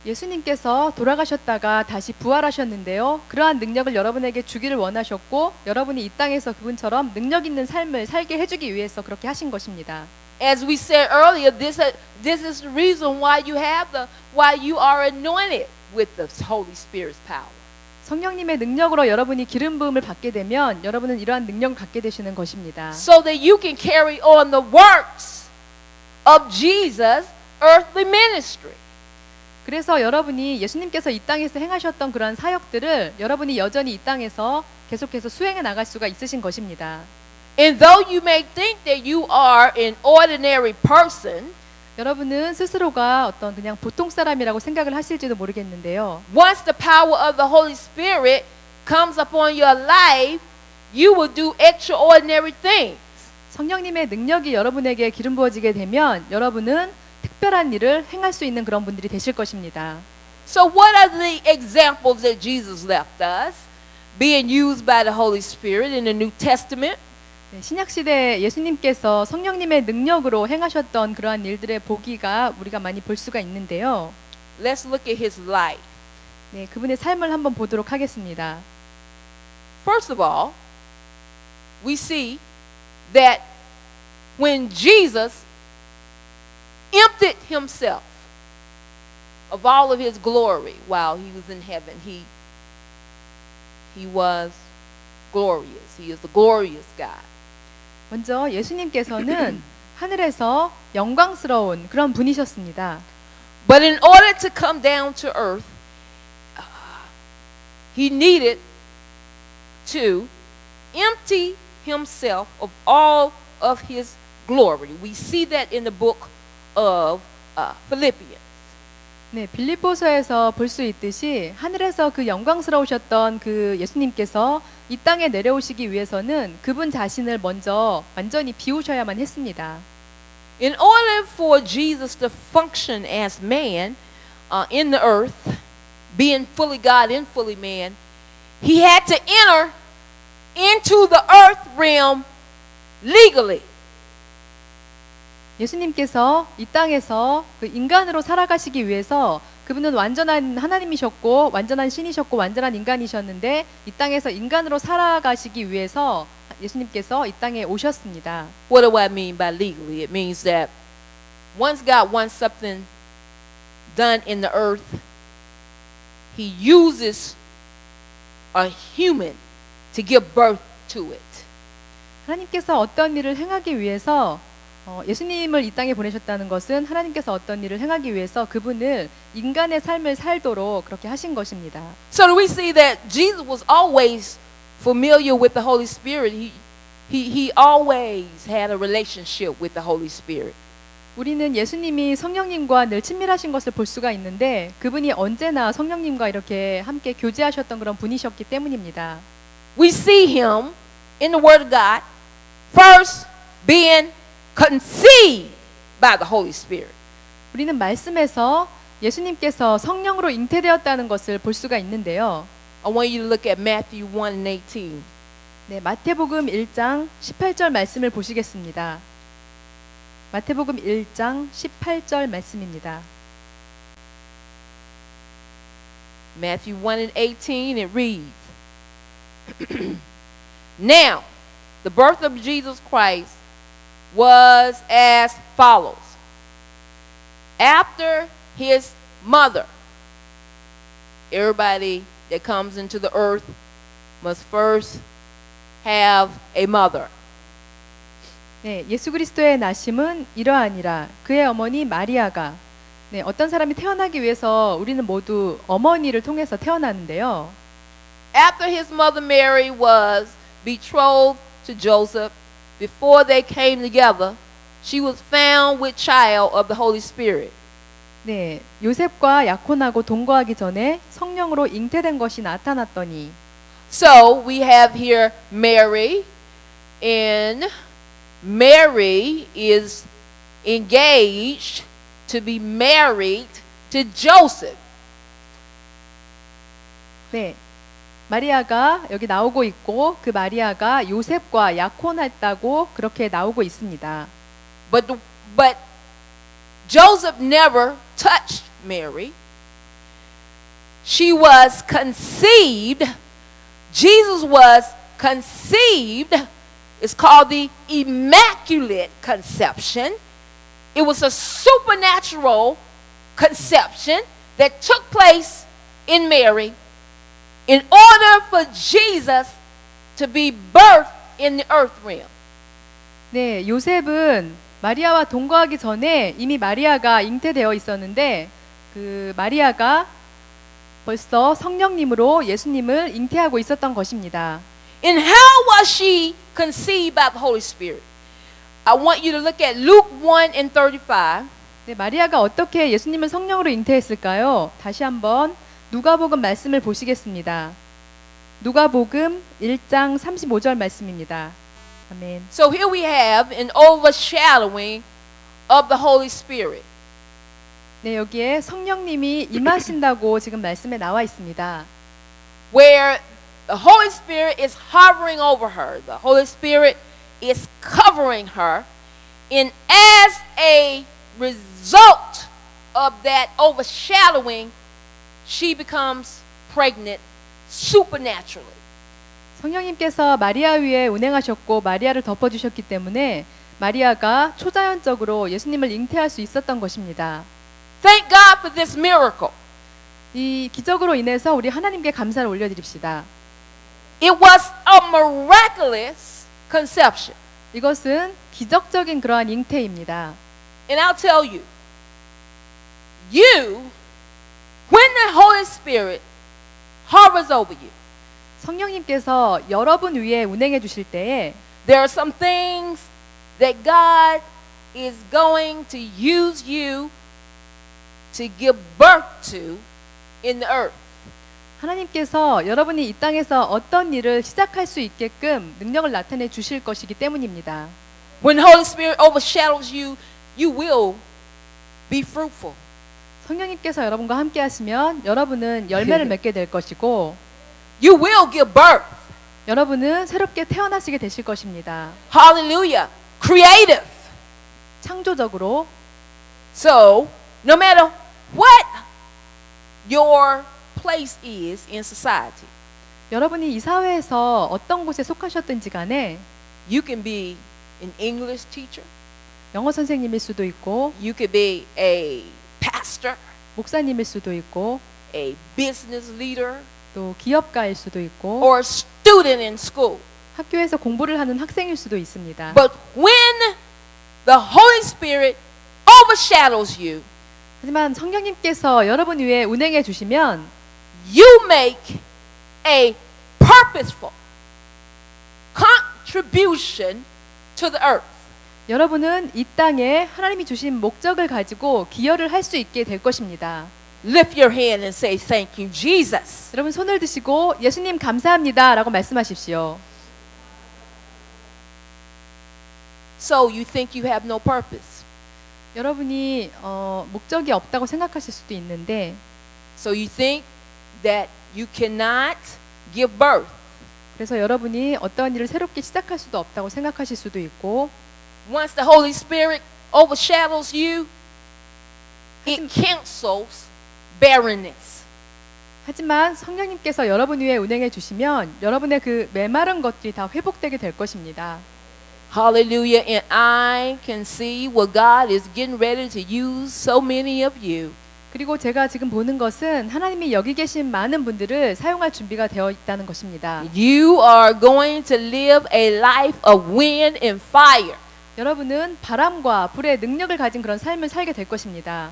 예수님께서 돌아가셨다가 다시 부활하셨는데요. 그러한 능력을 여러분에게 주기를 원하셨고 여러분이 이 땅에서 그분처럼 능력 있는 삶을 살게 해주기 위해서 그렇게 하신 것입니다. As we said earlier, this is the reason why you are anointed with the Holy Spirit's power. 성령님의 능력으로 여러분이 기름 부음을 받게 되면 여러분은 이러한 능력을 갖게 되시는 것입니다. So that you can carry on the works of Jesus' earthly ministry. 그래서 여러분이 예수님께서 이 땅에서 행하셨던 그러한 사역들을 여러분이 여전히 이 땅에서 계속해서 수행해 나갈 수가 있으신 것입니다. And though you may think that you are an ordinary person, 여러분은 스스로가 어떤 그냥 보통 사람이라고 생각을 하실지도 모르겠는데요. once the power of the Holy Spirit comes upon your life, you will do extraordinary things. 성령님의 능력이 여러분에게 기름 부어지게 되면 여러분은 특별한 일을 행할 수 있는 그런 분들이 되실 것입니다. So what are the examples that Jesus left us being used by the Holy Spirit in the New Testament? 네, 신약 시대 예수님께서 성령님의 능력으로 행하셨던 그러한 일들의 보기가 우리가 많이 볼 수가 있는데요. Let's look at His life. 네, 그분의 삶을 한번 보도록 하겠습니다. First of all, we see that when Jesus emptied Himself of all of His glory while He was in heaven, He was glorious. He is the glorious God. 먼저 예수님께서는 하늘에서 영광스러운 그런 분이셨습니다. But in order to come down to earth, He needed to empty Himself of all of His glory. We see that in the book of Philippians. 네, 빌립보서에서 볼 수 있듯이 하늘에서 그 영광스러우셨던 그 예수님께서 이 땅에 내려오시기 위해서는 그분 자신을 먼저 완전히 비우셔야만 했습니다. In order for Jesus to function as man in the earth, being fully God and fully man, he had to enter into the earth realm legally. 예수님께서 이 땅에서 그 인간으로 살아가시기 위해서 그분은 완전한 하나님이셨고 완전한 신이셨고 완전한 인간이셨는데 이 땅에서 인간으로 살아가시기 위해서 예수님께서 이 땅에 오셨습니다. What do I mean by legally? It means that once God wants something done in the earth, he uses a human to give birth to it. 하나님께서 어떤 일을 행하기 위해서 예수님을 이 땅에 보내셨다는 것은 하나님께서 어떤 일을 행하기 위해서 그분을 인간의 삶을 살도록 그렇게 하신 것입니다. So we see that Jesus was always familiar with the Holy Spirit. He always had a relationship with the Holy Spirit. 우리는 예수님이 성령님과 늘 친밀하신 것을 볼 수가 있는데 그분이 언제나 성령님과 이렇게 함께 교제하셨던 그런 분이셨기 때문입니다. We see him in the Word of God first being conceived by the Holy Spirit. 우리는 말씀에서 예수님께서 성령으로 잉태되었다는 것을 볼 수가 있는데요. I want you to look at Matthew 1 and 18. 네, 마태복음 1장 18절 말씀을 보시겠습니다. 마태복음 1장 18절 말씀입니다. Matthew 1 and 18, it reads, Now, the birth of Jesus Christ was as follows. After his mother, everybody that comes into the earth must first have a mother. 네, 예수 그리스도의 나심은 이러하니라. 그의 어머니 마리아가 네, 어떤 사람이 태어나기 위해서 우리는 모두 어머니를 통해서 태어나는데요. After his mother Mary was betrothed to Joseph, before they came together, she was found with child of the Holy Spirit. 네, 요셉과 약혼하고 동거하기 전에 성령으로 잉태된 것이 나타났더니 So we have here Mary, and Mary is engaged to be married to Joseph. 네, 마리아가 여기 나오고 있고 그 마리아가 요셉과 약혼했다고 그렇게 나오고 있습니다. But Joseph never touched Mary. She was conceived. Jesus was conceived. It's called the Immaculate Conception. It was a supernatural conception that took place in Mary in order for Jesus to be birthed in the earth realm. 네, 요셉은 마리아와 동거하기 전에 이미 마리아가 잉태되어 있었는데 그 마리아가 벌써 성령님으로 예수님을 잉태하고 있었던 것입니다. And how was she conceived by the Holy Spirit? I want you to look at Luke 1 and 35. 네, 마리아가 어떻게 예수님을 성령으로 잉태했을까요? 다시 한번 누가복음 말씀을 보시겠습니다. 누가복음 1장 35절 말씀입니다. 아멘. So here we have an overshadowing of the Holy Spirit. 네, 여기에 성령님이 임하신다고 지금 말씀에 나와 있습니다. Where the Holy Spirit is hovering over her. The Holy Spirit is covering her. And as a result of that overshadowing, she becomes pregnant supernaturally. 성령님께서 마리아 위에 운행하셨고 마리아를 덮어주셨기 때문에 마리아가 초자연적으로 예수님을 잉태할 수 있었던 것입니다. Thank God for this miracle. 이 기적으로 인해서 우리 하나님께 감사를 올려드립시다. It was a miraculous conception. 이것은 기적적인 그러한 잉태입니다. And I'll tell you, when the Holy Spirit hovers over you, 성령님께서 여러분 위에 운행해 주실 때에 there are some things that God is going to use you to give birth to in the earth. 하나님께서 여러분이 이 땅에서 어떤 일을 시작할 수 있게끔 능력을 나타내 주실 것이기 때문입니다. When the Holy Spirit overshadows you, you will be fruitful. 성령님께서 여러분과 함께 하시면 여러분은 열매를 맺게 될 것이고 You will give birth. 여러분은 새롭게 태어나시게 되실 것입니다. Hallelujah. Creative. 창조적으로. So, no matter what your place is in society, 여러분이 이 사회에서 어떤 곳에 속하셨든지 간에 you can be an English teacher. 영어 선생님일 수도 있고 You could be a pastor, 목사님일 수도 있고 a business leader, 또 기업가일 수도 있고 or a student in school. 학교에서 공부를 하는 학생일 수도 있습니다. But when the Holy Spirit overshadows you, 하지만 성령님께서 여러분 위에 운행해 주시면 you make a purposeful contribution to the earth. 여러분은 이 땅에 하나님이 주신 목적을 가지고 기여를 할 수 있게 될 것입니다. Lift your hand and say, "Thank you, Jesus." 여러분 손을 드시고 예수님 감사합니다 라고 말씀하십시오. So you think you have no purpose. 여러분이 목적이 없다고 생각하실 수도 있는데 So you think that you cannot give birth. 그래서 여러분이 어떠한 일을 새롭게 시작할 수도 없다고 생각하실 수도 있고 Once the Holy Spirit overshadows you, it cancels barrenness. 하지만 성령님께서 여러분 위에 운행해 주시면 여러분의 그 메마른 것들이 다 회복되게 될 것입니다. Hallelujah. And I can see what God is getting ready to use so many of you. 그리고 제가 지금 보는 것은 하나님이 여기 계신 많은 분들을 사용할 준비가 되어 있다는 것입니다. You are going to live a life of wind and fire. 여러분은 바람과 불의 능력을 가진 그런 삶을 살게 될 것입니다.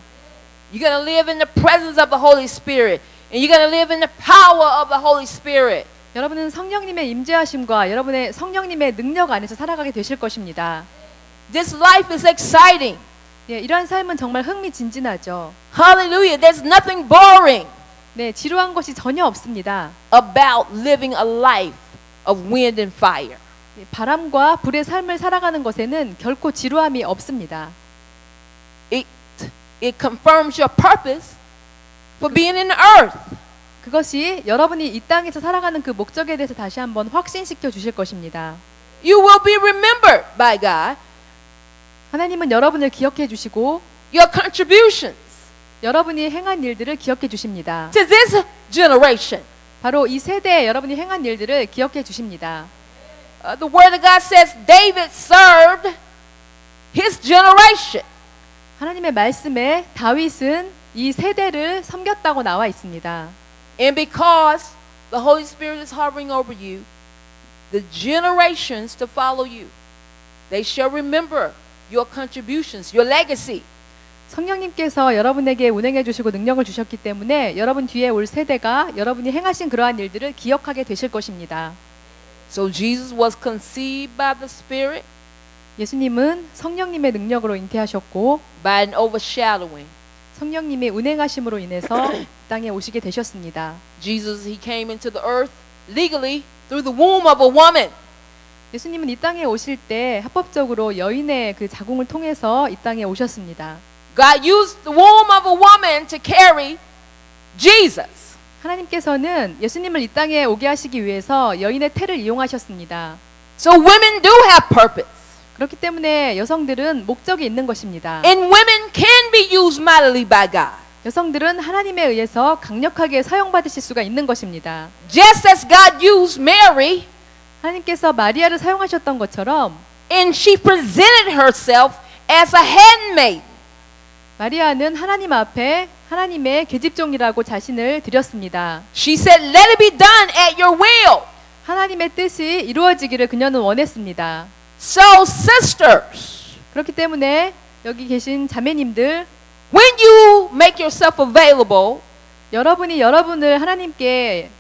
You're going to live in the presence of the Holy Spirit. And you're going to live in the power of the Holy Spirit. 여러분은 성령님의 임재하심과 여러분의 성령님의 능력 안에서 살아가게 되실 것입니다. This life is exciting. 예, 이러한 삶은 정말 흥미진진하죠. Hallelujah. There's nothing boring 네, 지루한 것이 전혀 없습니다. about living a life of wind and fire. 예, 바람과 불의 삶을 살아가는 것에는 결코 지루함이 없습니다. It confirms your purpose for being in the earth. 그것이 여러분이 이 땅에서 살아가는 그 목적에 대해서 다시 한번 확신시켜 주실 것입니다. You will be remembered by God. 하나님은 여러분을 기억해 주시고 Your contributions 여러분이 행한 일들을 기억해 주십니다. to this generation. 바로 이 세대에 여러분이 행한 일들을 기억해 주십니다. The Word of God says David served his generation. 하나님의 말씀에 다윗은 이 세대를 섬겼다고 나와 있습니다. And because the Holy Spirit is hovering over you, the generations to follow you, they shall remember your contributions, your legacy. 성령님께서 여러분에게 운행해 주시고 능력을 주셨기 때문에 여러분 뒤에 올 세대가 여러분이 행하신 그러한 일들을 기억하게 되실 것입니다. So Jesus was conceived by the Spirit 예수님은 성령님의 능력으로 잉태하셨고 by an overshadowing. 성령님의 운행하심으로 인해서 땅에 오시게 되셨습니다. Jesus, he came into the earth legally through the womb of a woman. 예수님은 이 땅에 오실 때 합법적으로 여인의 그 자궁을 통해서 이 땅에 오셨습니다. God used the womb of a woman to carry Jesus. 하나님께서는 예수님을 이 땅에 오게 하시기 위해서 여인의 태를 이용하셨습니다. So women do have purpose. 그렇기 때문에 여성들은 목적이 있는 것입니다. And women can be used mightily by God. 여성들은 하나님에 의해서 강력하게 사용받으실 수가 있는 것입니다. Just as God used Mary, 하나님께서 마리아를 사용하셨던 것처럼 and she presented herself as a handmaid. 마리아는 하나님 앞에 하나님의 계집종이라고 자신을 드렸습니다. She said, "Let it be done at your will." 하나님의 뜻이 이루어지기를 그녀는 원했습니다. So sisters, 그렇기 때문에 여기 계신 자매님들, when you make yourself available, 여러분이 여러분을 하나님께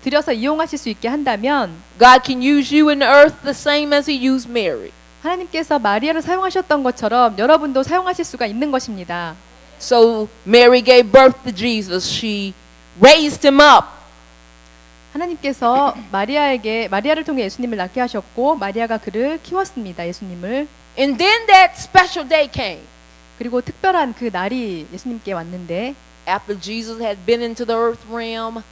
드려서 이용하실 수 있게 한다면 God can use you in the earth the same as he used Mary. 하나님께서 마리아를 사용하셨던 것처럼 여러분도 사용하실 수가 있는 것입니다. So Mary gave birth to Jesus. She raised him up 하나님께서 마리아를 통해 예수님을 낳게 하셨고 마리아가 그를 키웠습니다. 예수님을. And then that special day came. 그리고 특별한 그 날이 예수님께 왔는데 After Jesus had been into the earth realm,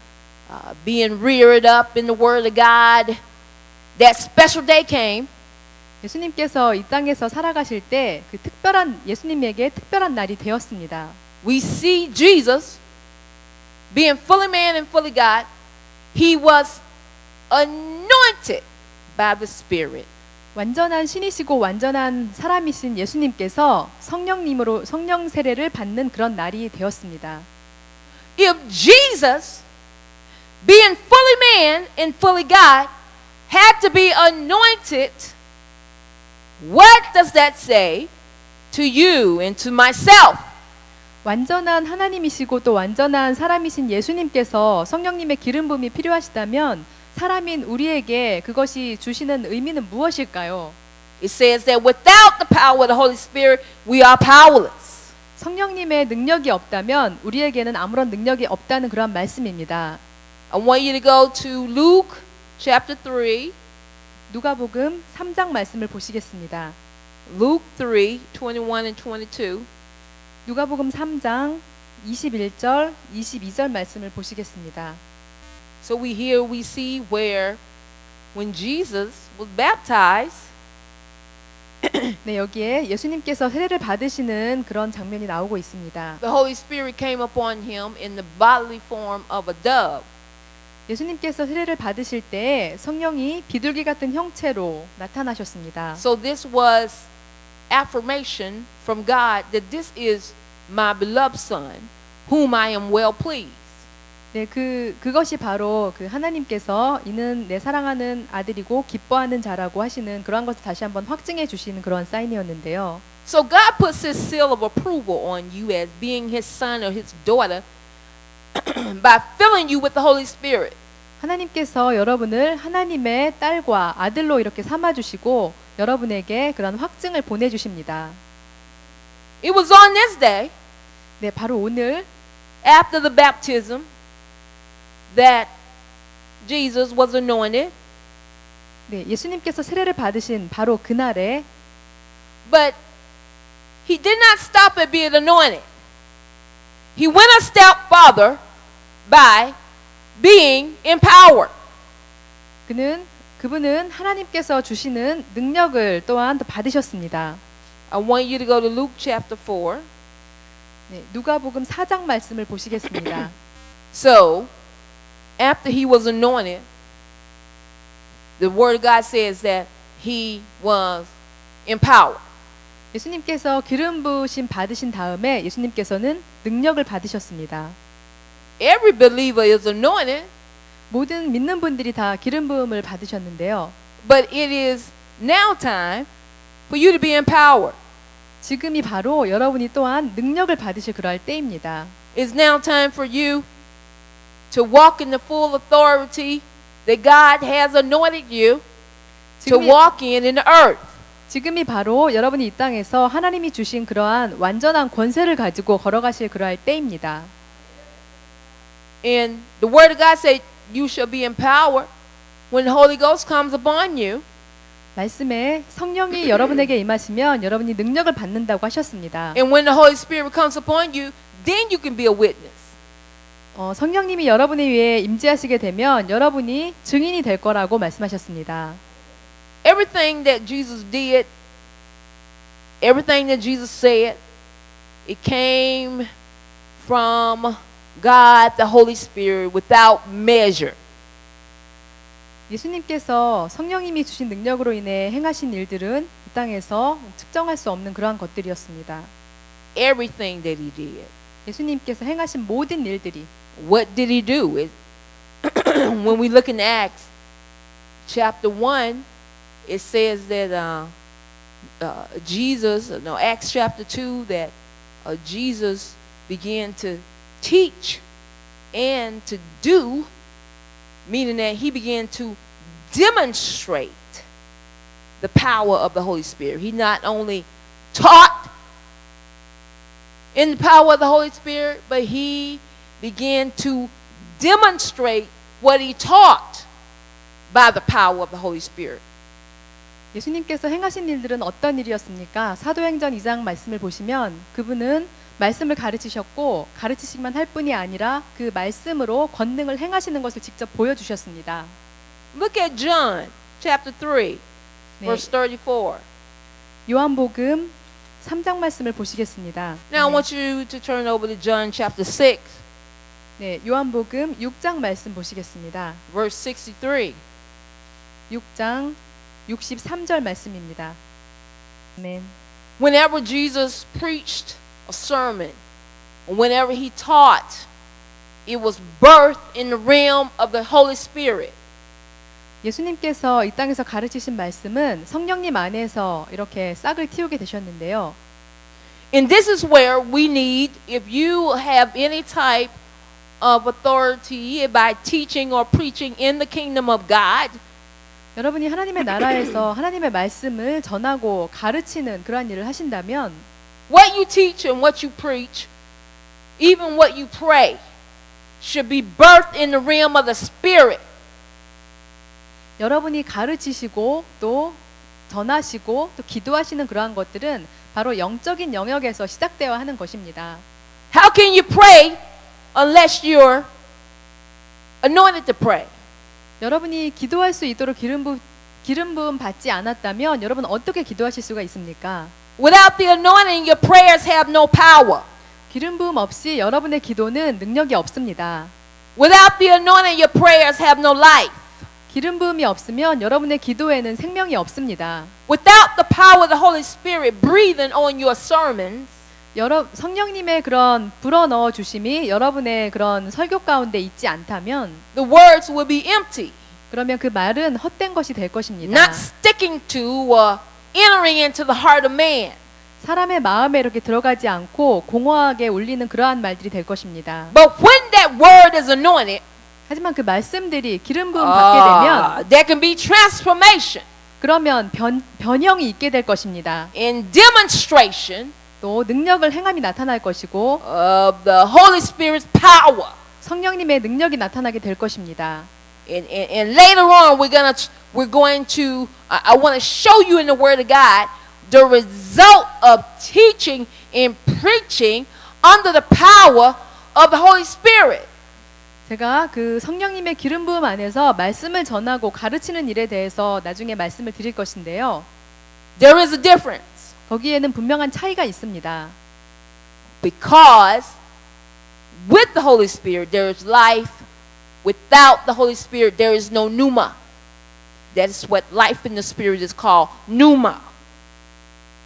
being reared up in the Word of God, that special day came. 예수님께서 이 땅에서 살아가실 때 그 예수님에게 특별한 날이 되었습니다. We see Jesus being fully man and fully God. He was anointed by the Spirit. 완전한 신이시고 완전한 사람이신 예수님께서 성령 세례를 받는 그런 날이 되었습니다. If Jesus, being fully man and fully God, had to be anointed, what does that say to you and to myself? 완전한 하나님이시고 또 완전한 사람이신 예수님께서 성령님의 기름 부음이 필요하시다면 사람인 우리에게 그것이 주시는 의미는 무엇일까요? It says that without the power of the Holy Spirit, we are powerless. 성령님의 능력이 없다면 우리에게는 아무런 능력이 없다는 그런 말씀입니다. I want you to go to Luke chapter 3. 누가복음 3장 말씀을 보시겠습니다. Luke 3, 21 and 22. 누가복음 3장 21절, 22절 말씀을 보시겠습니다. So we see where when Jesus was baptized, 네, 여기에 예수님께서 세례를 받으시는 그런 장면이 나오고 있습니다. the Holy Spirit came upon him in the bodily form of a dove. 예수님께서 세례를 받으실 때 성령이 비둘기 같은 형체로 나타나셨습니다. So this was affirmation from God that this is my beloved son, whom I am well pleased. 네, 그것이 바로 그 하나님께서 이는 내 사랑하는 아들이고 기뻐하는 자라고 하시는 그러한 것을 다시 한번 확증해 주시는 그런 사인이었는데요. So God puts his seal of approval on you as being his son or his daughter by filling you with the Holy Spirit. 하나님께서 여러분을 하나님의 딸과 아들로 이렇게 삼아 주시고 여러분에게 그런 확증을 보내 주십니다. It was on this day, 네, 바로 오늘 after the baptism, that Jesus was anointed. 네, 예수님께서 세례를 받으신 바로 그날에 But he did not stop at being anointed. He went a step further by being empowered. 그분은 하나님께서 주시는 능력을 또한 또 받으셨습니다. I want you to go to Luke chapter 4. 네, 누가복음 4장 말씀을 보시겠습니다. So, after he was anointed, the word of God says that he was empowered. 예수님께서 기름 부으심 받으신 다음에 예수님께서는 능력을 받으셨습니다. Every believer is anointed, 모든 믿는 분들이 다 기름 부음을 받으셨는데요. but it is now time for you to be empowered. 지금이 바로 여러분이 또한 능력을 받으실 그럴 때입니다. It's now time for you to walk in the full authority that God has anointed you to walk in the earth. 지금이 바로 여러분이 이 땅에서 하나님이 주신 그러한 완전한 권세를 가지고 걸어가실 그러할 때입니다. And the word of God said you shall be empowered when the Holy Ghost comes upon you. 말씀에 성령이 여러분에게 임하시면 여러분이 능력을 받는다고 하셨습니다. And when the Holy Spirit comes upon you, then you can be a witness. 성령님이 여러분에 위해 임재하시게 되면 여러분이 증인이 될 거라고 말씀하셨습니다. Everything that Jesus did, everything that Jesus said, it came from God, the Holy Spirit, without measure. 예수님께서 성령님이 주신 능력으로 인해 행하신 일들은 이 땅에서 측정할 수 없는 그러한 것들이었습니다. Everything that he did. 예수님께서 행하신 모든 일들이 What did he do? When we look in Acts chapter 1, it says that Acts chapter 2, that Jesus began to teach and to do, meaning that he began to demonstrate the power of the Holy Spirit. He not only taught in the power of the Holy Spirit, but he began to demonstrate what he taught by the power of the Holy Spirit. 예수님께서 행하신 일들은 어떤 일이었습니까? 사도행전 2장 말씀을 보시면 그분은 말씀을 가르치셨고 가르치시기만 할 뿐이 아니라 그 말씀으로 권능을 행하시는 것을 직접 보여주셨습니다. Look at John chapter 3, 네, verse 34. 요한복음 3장 말씀을 보시겠습니다. Now I want you to turn over to John chapter 6, 네, 요한복음 6장 말씀 보시겠습니다. verse 63. 6장 63절 말씀입니다. 아멘. Whenever Jesus preached a sermon, or whenever he taught, it was birthed in the realm of the Holy Spirit. 예수님께서 이 땅에서 가르치신 말씀은 성령님 안에서 이렇게 싹을 틔우게 되셨는데요. And this is where we need, if you have any type of authority by teaching or preaching in the kingdom of God, 여러분이 하나님의 나라에서 하나님의 말씀을 전하고 가르치는 그러한 일을 하신다면 what you teach and what you preach, even what you pray, should be birthed in the realm of the Spirit. 여러분이 가르치시고 또 전하시고 또 기도하시는 그러한 것들은 바로 영적인 영역에서 시작되어야 하는 것입니다. How can you pray unless you're anointed to pray? 여러분이 기도할 수 있도록 기름 부음 받지 않았다면 여러분 어떻게 기도하실 수가 있습니까? Without the anointing, your prayers have no power. 기름 부음 없이 여러분의 기도는 능력이 없습니다. Without the anointing, your prayers have no life. 기름 부음이 없으면 여러분의 기도에는 생명이 없습니다. Without the power of the Holy Spirit breathing on your sermons, 성령님의 그런 불어넣어 주심이 여러분의 그런 설교 가운데 있지 않다면 the words will be empty, 그러면 그 말은 헛된 것이 될 것입니다. not sticking to or entering into the heart of man. 사람의 마음에 이렇게 들어가지 않고 공허하게 울리는 그러한 말들이 될 것입니다. But when that word is anointed, 하지만 그 말씀들이 기름 부음 받게 되면 there can be transformation 그러면 변형이 있게 될 것입니다. and demonstration 또 능력을 행함이 나타날 것이고 of the Holy Spirit's power. 성령님의 능력이 나타나게 될 것입니다. And later on, we're going to I want to show you in the Word of God the result of teaching and preaching under the power of the Holy Spirit. 제가 그 성령님의 기름 부음 안에서 말씀을 전하고 가르치는 일에 대해서 나중에 말씀을 드릴 것인데요. There is a difference 거기에는 분명한 차이가 있습니다. because with the Holy Spirit there is life. Without the Holy Spirit there is no pneuma. That is what life in the Spirit is called, pneuma.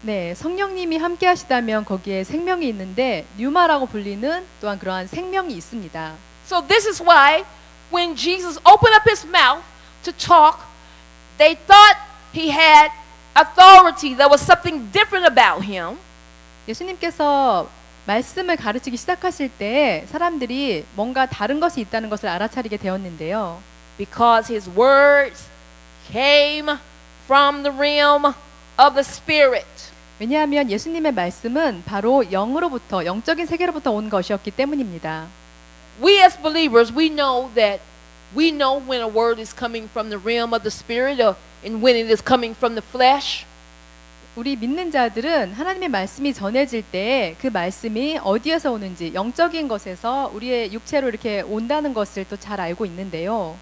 네, 성령님이 함께 하시다면 거기에 생명이 있는데 뉴마라고 불리는 또한 그러한 생명이 있습니다. So this is why when Jesus opened up his mouth to talk, they thought he had authority. There was something different about him. 예수님께서 말씀을 가르치기 시작하실 때 사람들이 뭔가 다른 것이 있다는 것을 알아차리게 되었는데요. Because his words came from the realm of the Spirit. 왜냐하면 예수님의 말씀은 바로 영으로부터 영적인 세계로부터 온 것이었기 때문입니다. We as believers, we know when a word is coming from the realm of the Spirit and when it is coming from the flesh. 우리 믿는 자들은 하나님의 말씀이 전해질 때 그 말씀이 어디에서 오는지 영적인 것에서 우리의 육체로 이렇게 온다는 것을 또 잘 알고 있는데요.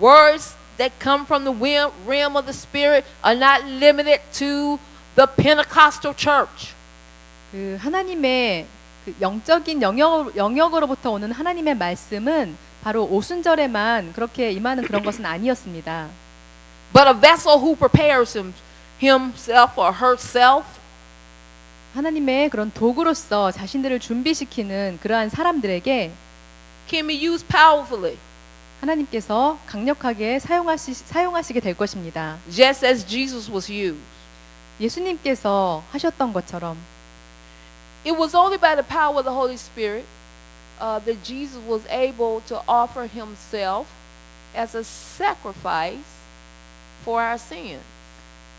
Words that come from the realm of the Spirit are not limited to the Pentecostal church. 그 하나님의 그 영적인 영역으로부터 오는 하나님의 말씀은 바로 오순절에만 그렇게 임하는 그런 것은 아니었습니다. But a vessel who prepares himself or herself 하나님의 그런 도구로서 자신들을 준비시키는 그러한 사람들에게 can be used powerfully. 하나님께서 강력하게 사용하시게 될 것입니다. Just as Jesus was used. 예수님께서 하셨던 것처럼 It was only by the power of the Holy Spirit that Jesus was able to offer himself as a sacrifice for our sin.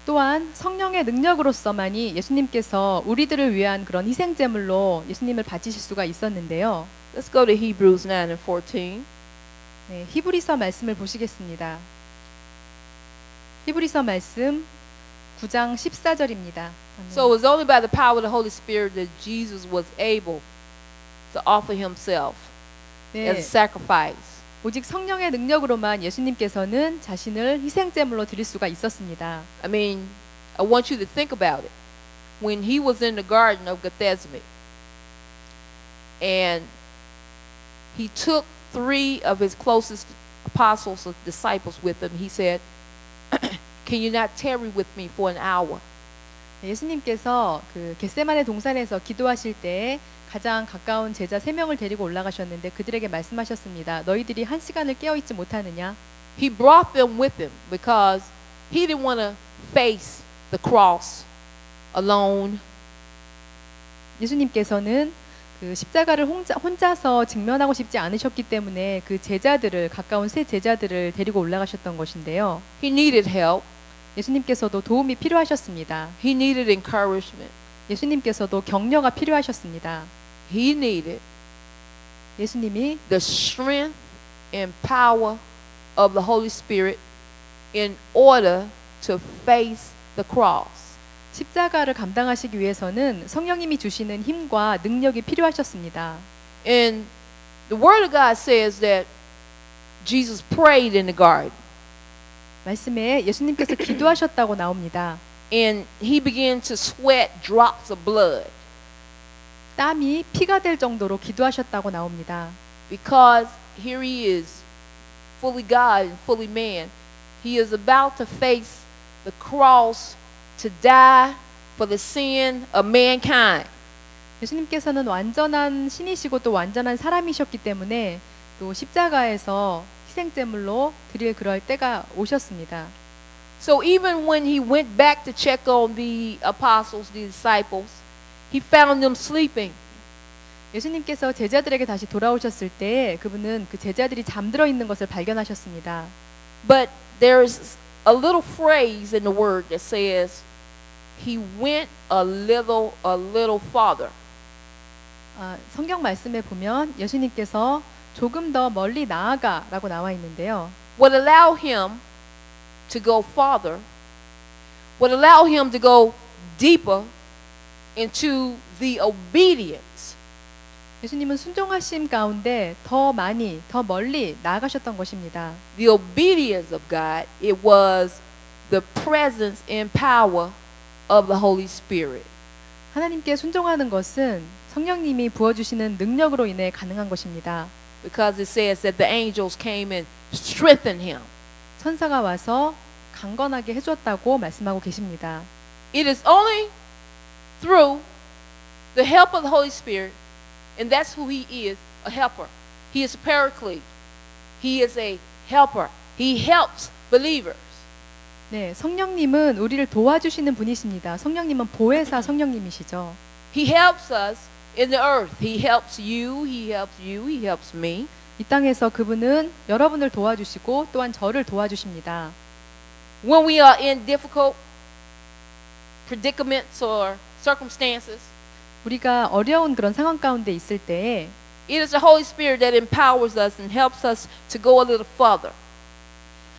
또한 성령의 능력으로서만이 예수님께서 우리들을 위한 그런 희생제물로 예수님을 바치실 수가 있었는데요. Let's go to Hebrews 9 and 14. 네, 히브리서 말씀을 보시겠습니다. 히브리서 말씀 9장 14절입니다. So it was only by the power of the Holy Spirit that Jesus was able to offer himself as a 네, sacrifice. 오직 성령의 능력으로만 예수님께서는 자신을 희생제물로 드릴 수가 있었습니다. I mean, I want you to think about it. When he was in the garden of Gethsemane and he took 3 of his closest apostles or disciples with him, he said, "Can you not tarry with me for an hour?" 예수님께서 그 겟세마네 동산에서 기도하실 때 가장 가까운 제자 3명을 데리고 올라가셨는데 그들에게 말씀하셨습니다. 너희들이 1시간을 깨어 있지 못하느냐? He brought them with him because he didn't want to face the cross alone. 예수님께서는 그 십자가를 혼자서 직면하고 싶지 않으셨기 때문에 그 제자들을 가까운 세 제자들을 데리고 올라가셨던 것인데요. He needed help. 예수님께서도 도움이 필요하셨습니다. He needed encouragement. 예수님께서도 격려가 필요하셨습니다. He needed 예수님이 the strength and power of the Holy Spirit in order to face the cross. 십자가를 감당하시기 위해서는 성령님이 주시는 힘과 능력이 필요하셨습니다. And the Word of God says that Jesus prayed in the garden. 말씀에 예수님께서 기도하셨다고 나옵니다. And he began to sweat drops of blood 땀이 피가 될 정도로 기도하셨다고 나옵니다. because here he is, fully God and fully man. He is about to face the cross to die for the sin of mankind. 예수님께서는 완전한 신이시고 또 완전한 사람이셨기 때문에 또 십자가에서 희생제물로 드릴 그럴 때가 오셨습니다. So even when he went back to check on the apostles, the disciples, he found them sleeping. 예수님께서 제자들에게 다시 돌아오셨을 때 그분은 그 제자들이 잠들어 있는 것을 발견하셨습니다. But there's a little phrase in the word that says he went a little farther. 성경 말씀에 보면 예수님께서 조금 더 멀리 나아가라고 나와 있는데요. Would allow him to go farther, would allow him to go deeper into the obedience. 예수님은 순종하심 가운데 더 많이, 더 멀리 나아가셨던 것입니다. The obedience of God, it was the presence and power of the Holy Spirit. 하나님께 순종하는 것은 성령님이 부어주시는 능력으로 인해 가능한 것입니다. Because it says that the angels came and strengthened him. 천사가 와서 강건하게 해줬다고 말씀하고 계십니다. It is only through the help of the Holy Spirit, and that's who he is, a helper. He is a paraclete. He is a helper. He helps believers. 네, 성령님은 우리를 도와주시는 분이십니다. 성령님은 보혜사 성령님이시죠. He helps us in the earth. He helps you. He helps you. He helps me. 이 땅에서 그분은 여러분을 도와주시고 또한 저를 도와주십니다. When we are in difficult predicaments or circumstances, 우리가 어려운 그런 상황 가운데 있을 때 it is the Holy Spirit that empowers us and helps us to go a little further.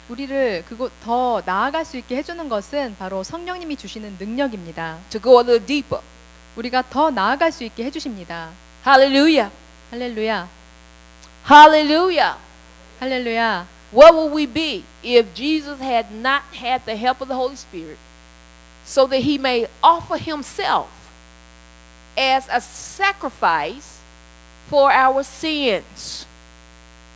우리를 그곳 더 나아갈 수 있게 해주는 것은 바로 성령님이 주시는 능력입니다. To go a little deeper. 우리가 더 나아갈 수 있게 해주십니다. Hallelujah. 할렐루야, Hallelujah. 할렐루야. What would we be if Jesus had not had the help of the Holy Spirit so that he may offer himself as a sacrifice for our sins?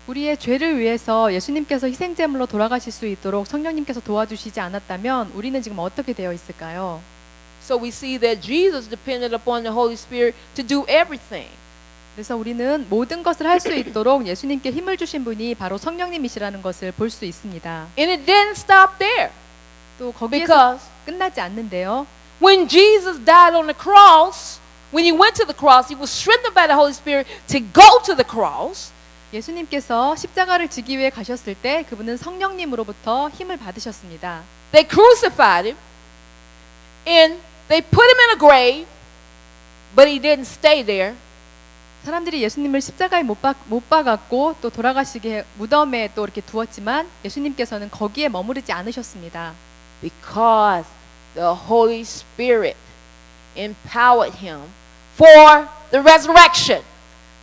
우리의 죄를 위해서 예수님께서 희생제물로 돌아가실 수 있도록 성령님께서 도와주시지 않았다면 우리는 지금 어떻게 되어 있을까요? So we see that Jesus depended upon the Holy Spirit to do everything. 그래서 우리는 모든 것을 할 수 있도록 예수님께 힘을 주신 분이 바로 성령님이시라는 것을 볼 수 있습니다. And it didn't stop there 또 거기에서 because 끝나지 않는데요. when Jesus died on the cross, when he went to the cross, he was strengthened by the Holy Spirit to go to the cross. 예수님께서 십자가를 지기 위해 가셨을 때 그분은 성령님으로부터 힘을 받으셨습니다. They crucified him and they put him in a grave, but he didn't stay there. 사람들이 예수님을 십자가에 못 박았고 또 돌아가시게 무덤에 또 이렇게 두었지만 예수님께서는 거기에 머무르지 않으셨습니다. Because the Holy Spirit empowered him for the resurrection.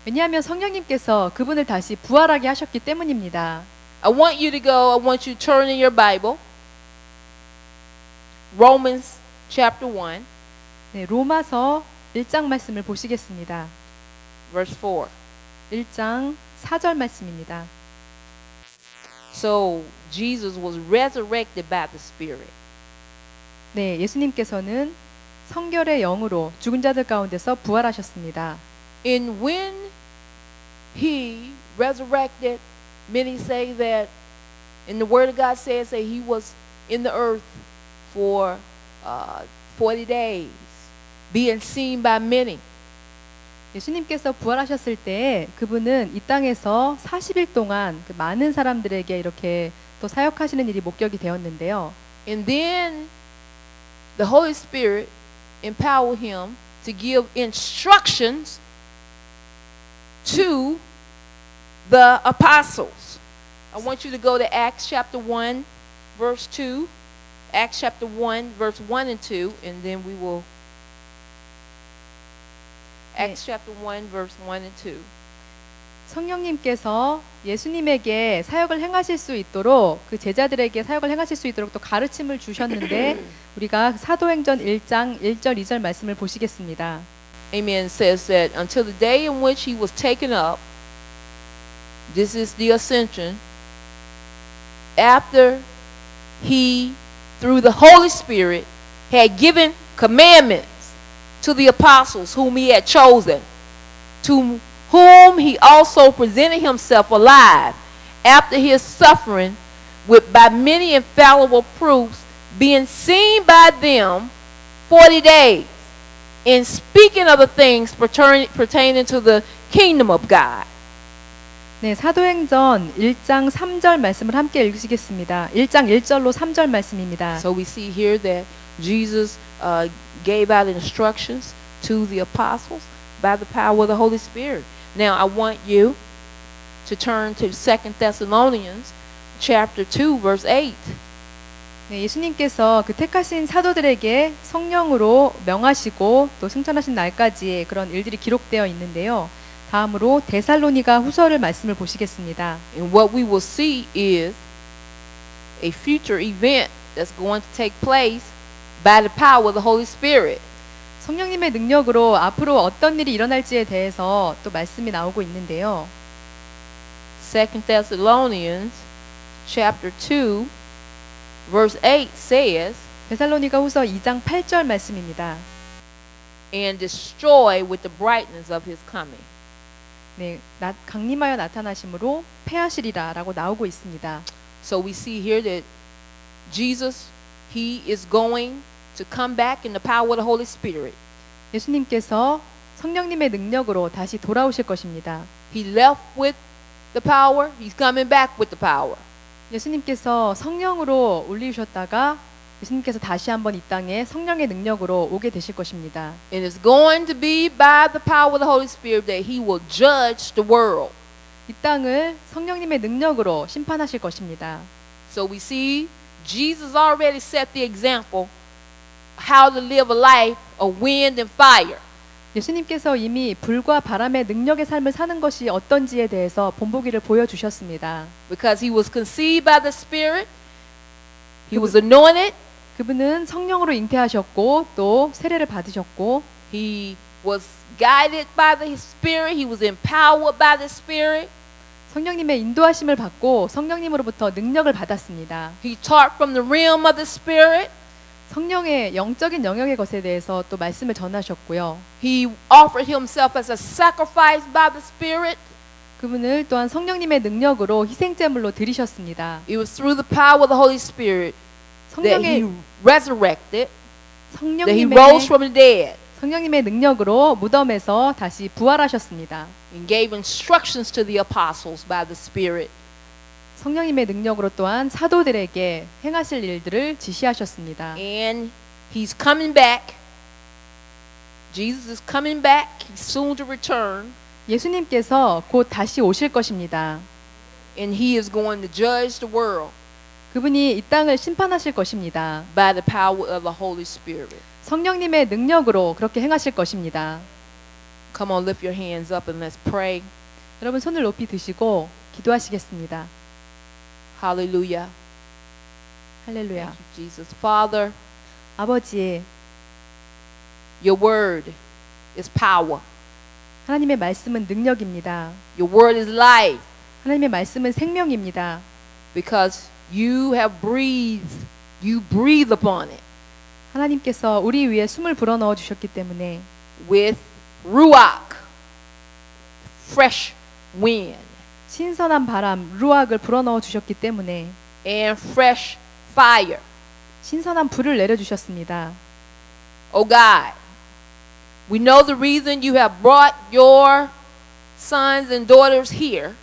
왜냐하면 성령님께서 그분을 다시 부활하게 하셨기 때문입니다. I want you to go, I want you to turn in your Bible. Romans chapter 1, 네, 로마서 1장 말씀을 보시겠습니다. verse 4. 1장 4절 말씀입니다. So Jesus was resurrected by the Spirit. 네, 예수님께서는 성결의 영으로 죽은 자들 가운데서 부활하셨습니다. And when he resurrected, many say that, and the Word of God says that he was in the earth for 40 days, being seen by many. 예수님께서 부활하셨을 때 그분은 이 땅에서 40일 동안 그 많은 사람들에게 이렇게 또 사역하시는 일이 목격이 되었는데요. And then the Holy Spirit empowered him to give instructions to the apostles. I want you to go to Acts chapter 1, verse 2. Acts chapter 1, verse 1 and 2, and then we will. Acts chapter 1, verse 1 and 2. 성령님께서 예수님에게 사역을 행하실 수 있도록 그 제자들에게 사역을 행하실 수 있도록 또 가르침을 주셨는데 우리가 사도행전 1장 1절 2절 말씀을 보시겠습니다. Amen. Says that until the day in which he was taken up, this is the ascension, after he, through the Holy Spirit, had given commandments to the apostles whom he had chosen, to whom he also presented himself alive after his suffering with by many infallible proofs, being seen by them 40 days, in speaking of the things pertaining to the kingdom of God. 네, 사도행전 1장 3절 말씀을 함께 읽으시겠습니다. 1장 1절로 3절 말씀입니다. So we see here that Jesus gave out instructions to the apostles by the power of the Holy Spirit. Now I want you to turn to 2 Thessalonians chapter 2 verse 8. 네, 예수님께서 그 택하신 사도들에게 성령으로 명하시고 또 승천하신 날까지 그런 일들이 기록되어 있는데요. 다음으로 데살로니가 후서를 말씀을 보시겠습니다. And what we will see is a future event that's going to take place by the power of the Holy Spirit. 성령님의 능력으로 앞으로 어떤 일이 일어날지에 대해서 또 말씀이 나오고 있는데요. 2 Thessalonians chapter 2 verse 8 says, 데살로니가 후서 2장 8절 말씀입니다. and destroy with the brightness of his coming. 네, 강림하여 나타나심으로 패하시리라라고 나오고 있습니다. So we see here that Jesus, he is going to come back in the power of the Holy Spirit. 예수님께서 성령님의 능력으로 다시 돌아오실 것입니다. He left with the power, he's coming back with the power. 예수님께서 성령으로 올리셨다가 예수님께서 다시 한번 이 땅에 성령의 능력으로 오게 되실 것입니다. And it's going to be by the power of the Holy Spirit that he will judge the world. 이 땅을 성령님의 능력으로 심판하실 것입니다. So we see Jesus already set the example how to live a life of wind and fire. 예수님께서 이미 불과 바람의 능력의 삶을 사는 것이 어떤지에 대해서 본보기를 보여주셨습니다. Because he was conceived by the Spirit, he was anointed, 그분은 성령으로 잉태하셨고 또 세례를 받으셨고 he was guided by the Spirit, he was empowered by the Spirit. 성령님의 인도하심을 받고 성령님으로부터 능력을 받았습니다. He taught from the realm of the Spirit. 성령의 영적인 영역의 것에 대해서 또 말씀을 전하셨고요. He offered himself as a sacrifice by the Spirit. 그분을 또한 성령님의 능력으로 희생제물로 드리셨습니다. It was through the power of the Holy Spirit that he resurrected, that he rose from the dead, 성령님의 능력으로 무덤에서 다시 부활하셨습니다. and gave instructions to the apostles by the Spirit. 성령님의 능력으로 또한 사도들에게 행하실 일들을 지시하셨습니다. And he's coming back. Jesus is coming back. He's soon to return. 예수님께서 곧 다시 오실 것입니다. And he is going to judge the world 그분이 이 땅을 심판하실 것입니다. by the power of the Holy Spirit. 성령님의 능력으로 그렇게 행하실 것입니다. Come on, lift your hands up and let's pray. 여러분 손을 높이 드시고 기도하시겠습니다. Hallelujah. 할렐루야. Thank you, Jesus. Father, 아버지, your word is power. 하나님의 말씀은 능력입니다. Your word is life 하나님의 말씀은 생명입니다. because you have breathed. You breathe upon it 하나님께서 우리 위에 숨을 불어넣어 주셨기 때문에 with ruach, fresh wind, 신선한 바람, 루악을 불어넣어 주셨기 때문에 and fresh fire. 신선한 불을 내려주셨습니다. Oh God, we know the reason you have brought your sons and daughters here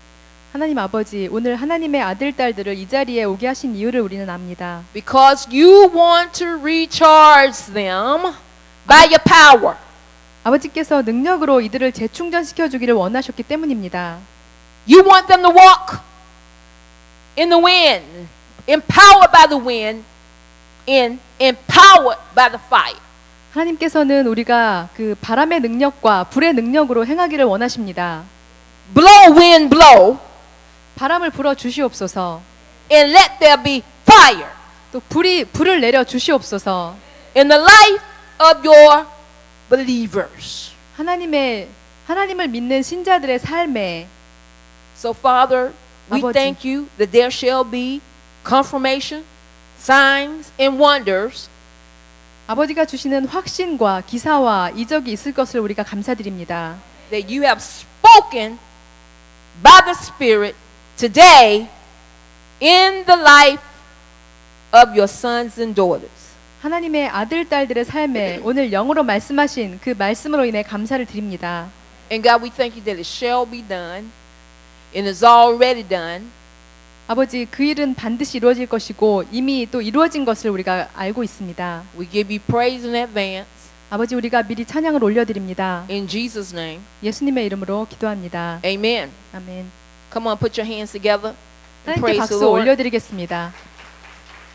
하나님 아버지, 오늘 하나님의 아들, 딸들을 이 자리에 오게 하신 이유를 우리는 압니다. because you want to recharge them by your power. 아버지께서 능력으로 이들을 재충전시켜 주기를 원하셨기 때문입니다. You want them to walk in the wind, empowered by the wind, and empowered by the fire. 하나님께서는 우리가 그 바람의 능력과 불의 능력으로 행하기를 원하십니다. Blow, wind, blow, 바람을 불어 주시옵소서. and let there be fire 또 불을 내려 주시옵소서. in the life of your believers. 하나님을 믿는 신자들의 삶에 So, Father, we 아버지. thank you that there shall be confirmation, signs, and wonders 아버지가 주시는 확신과 기사와 이적이 있을 것을 우리가 감사드립니다. that you have spoken by the Spirit today in the life of your sons and daughters. 하나님의 아들, 딸들의 삶에 오늘 영으로 말씀하신 그 말씀으로 인해 감사를 드립니다. And God, we thank you that it shall be done and is already done. 아버지, 그 일은 반드시 이루어질 것이고 이미 또 이루어진 것을 우리가 알고 있습니다. We give you praise in advance. 아버지, 우리가 미리 찬양을 올려드립니다. In Jesus' name, 예수님의 이름으로 기도합니다. amen. 아멘. Come on, put your hands together and 하나님께 praise the 박수 Lord. 올려드리겠습니다.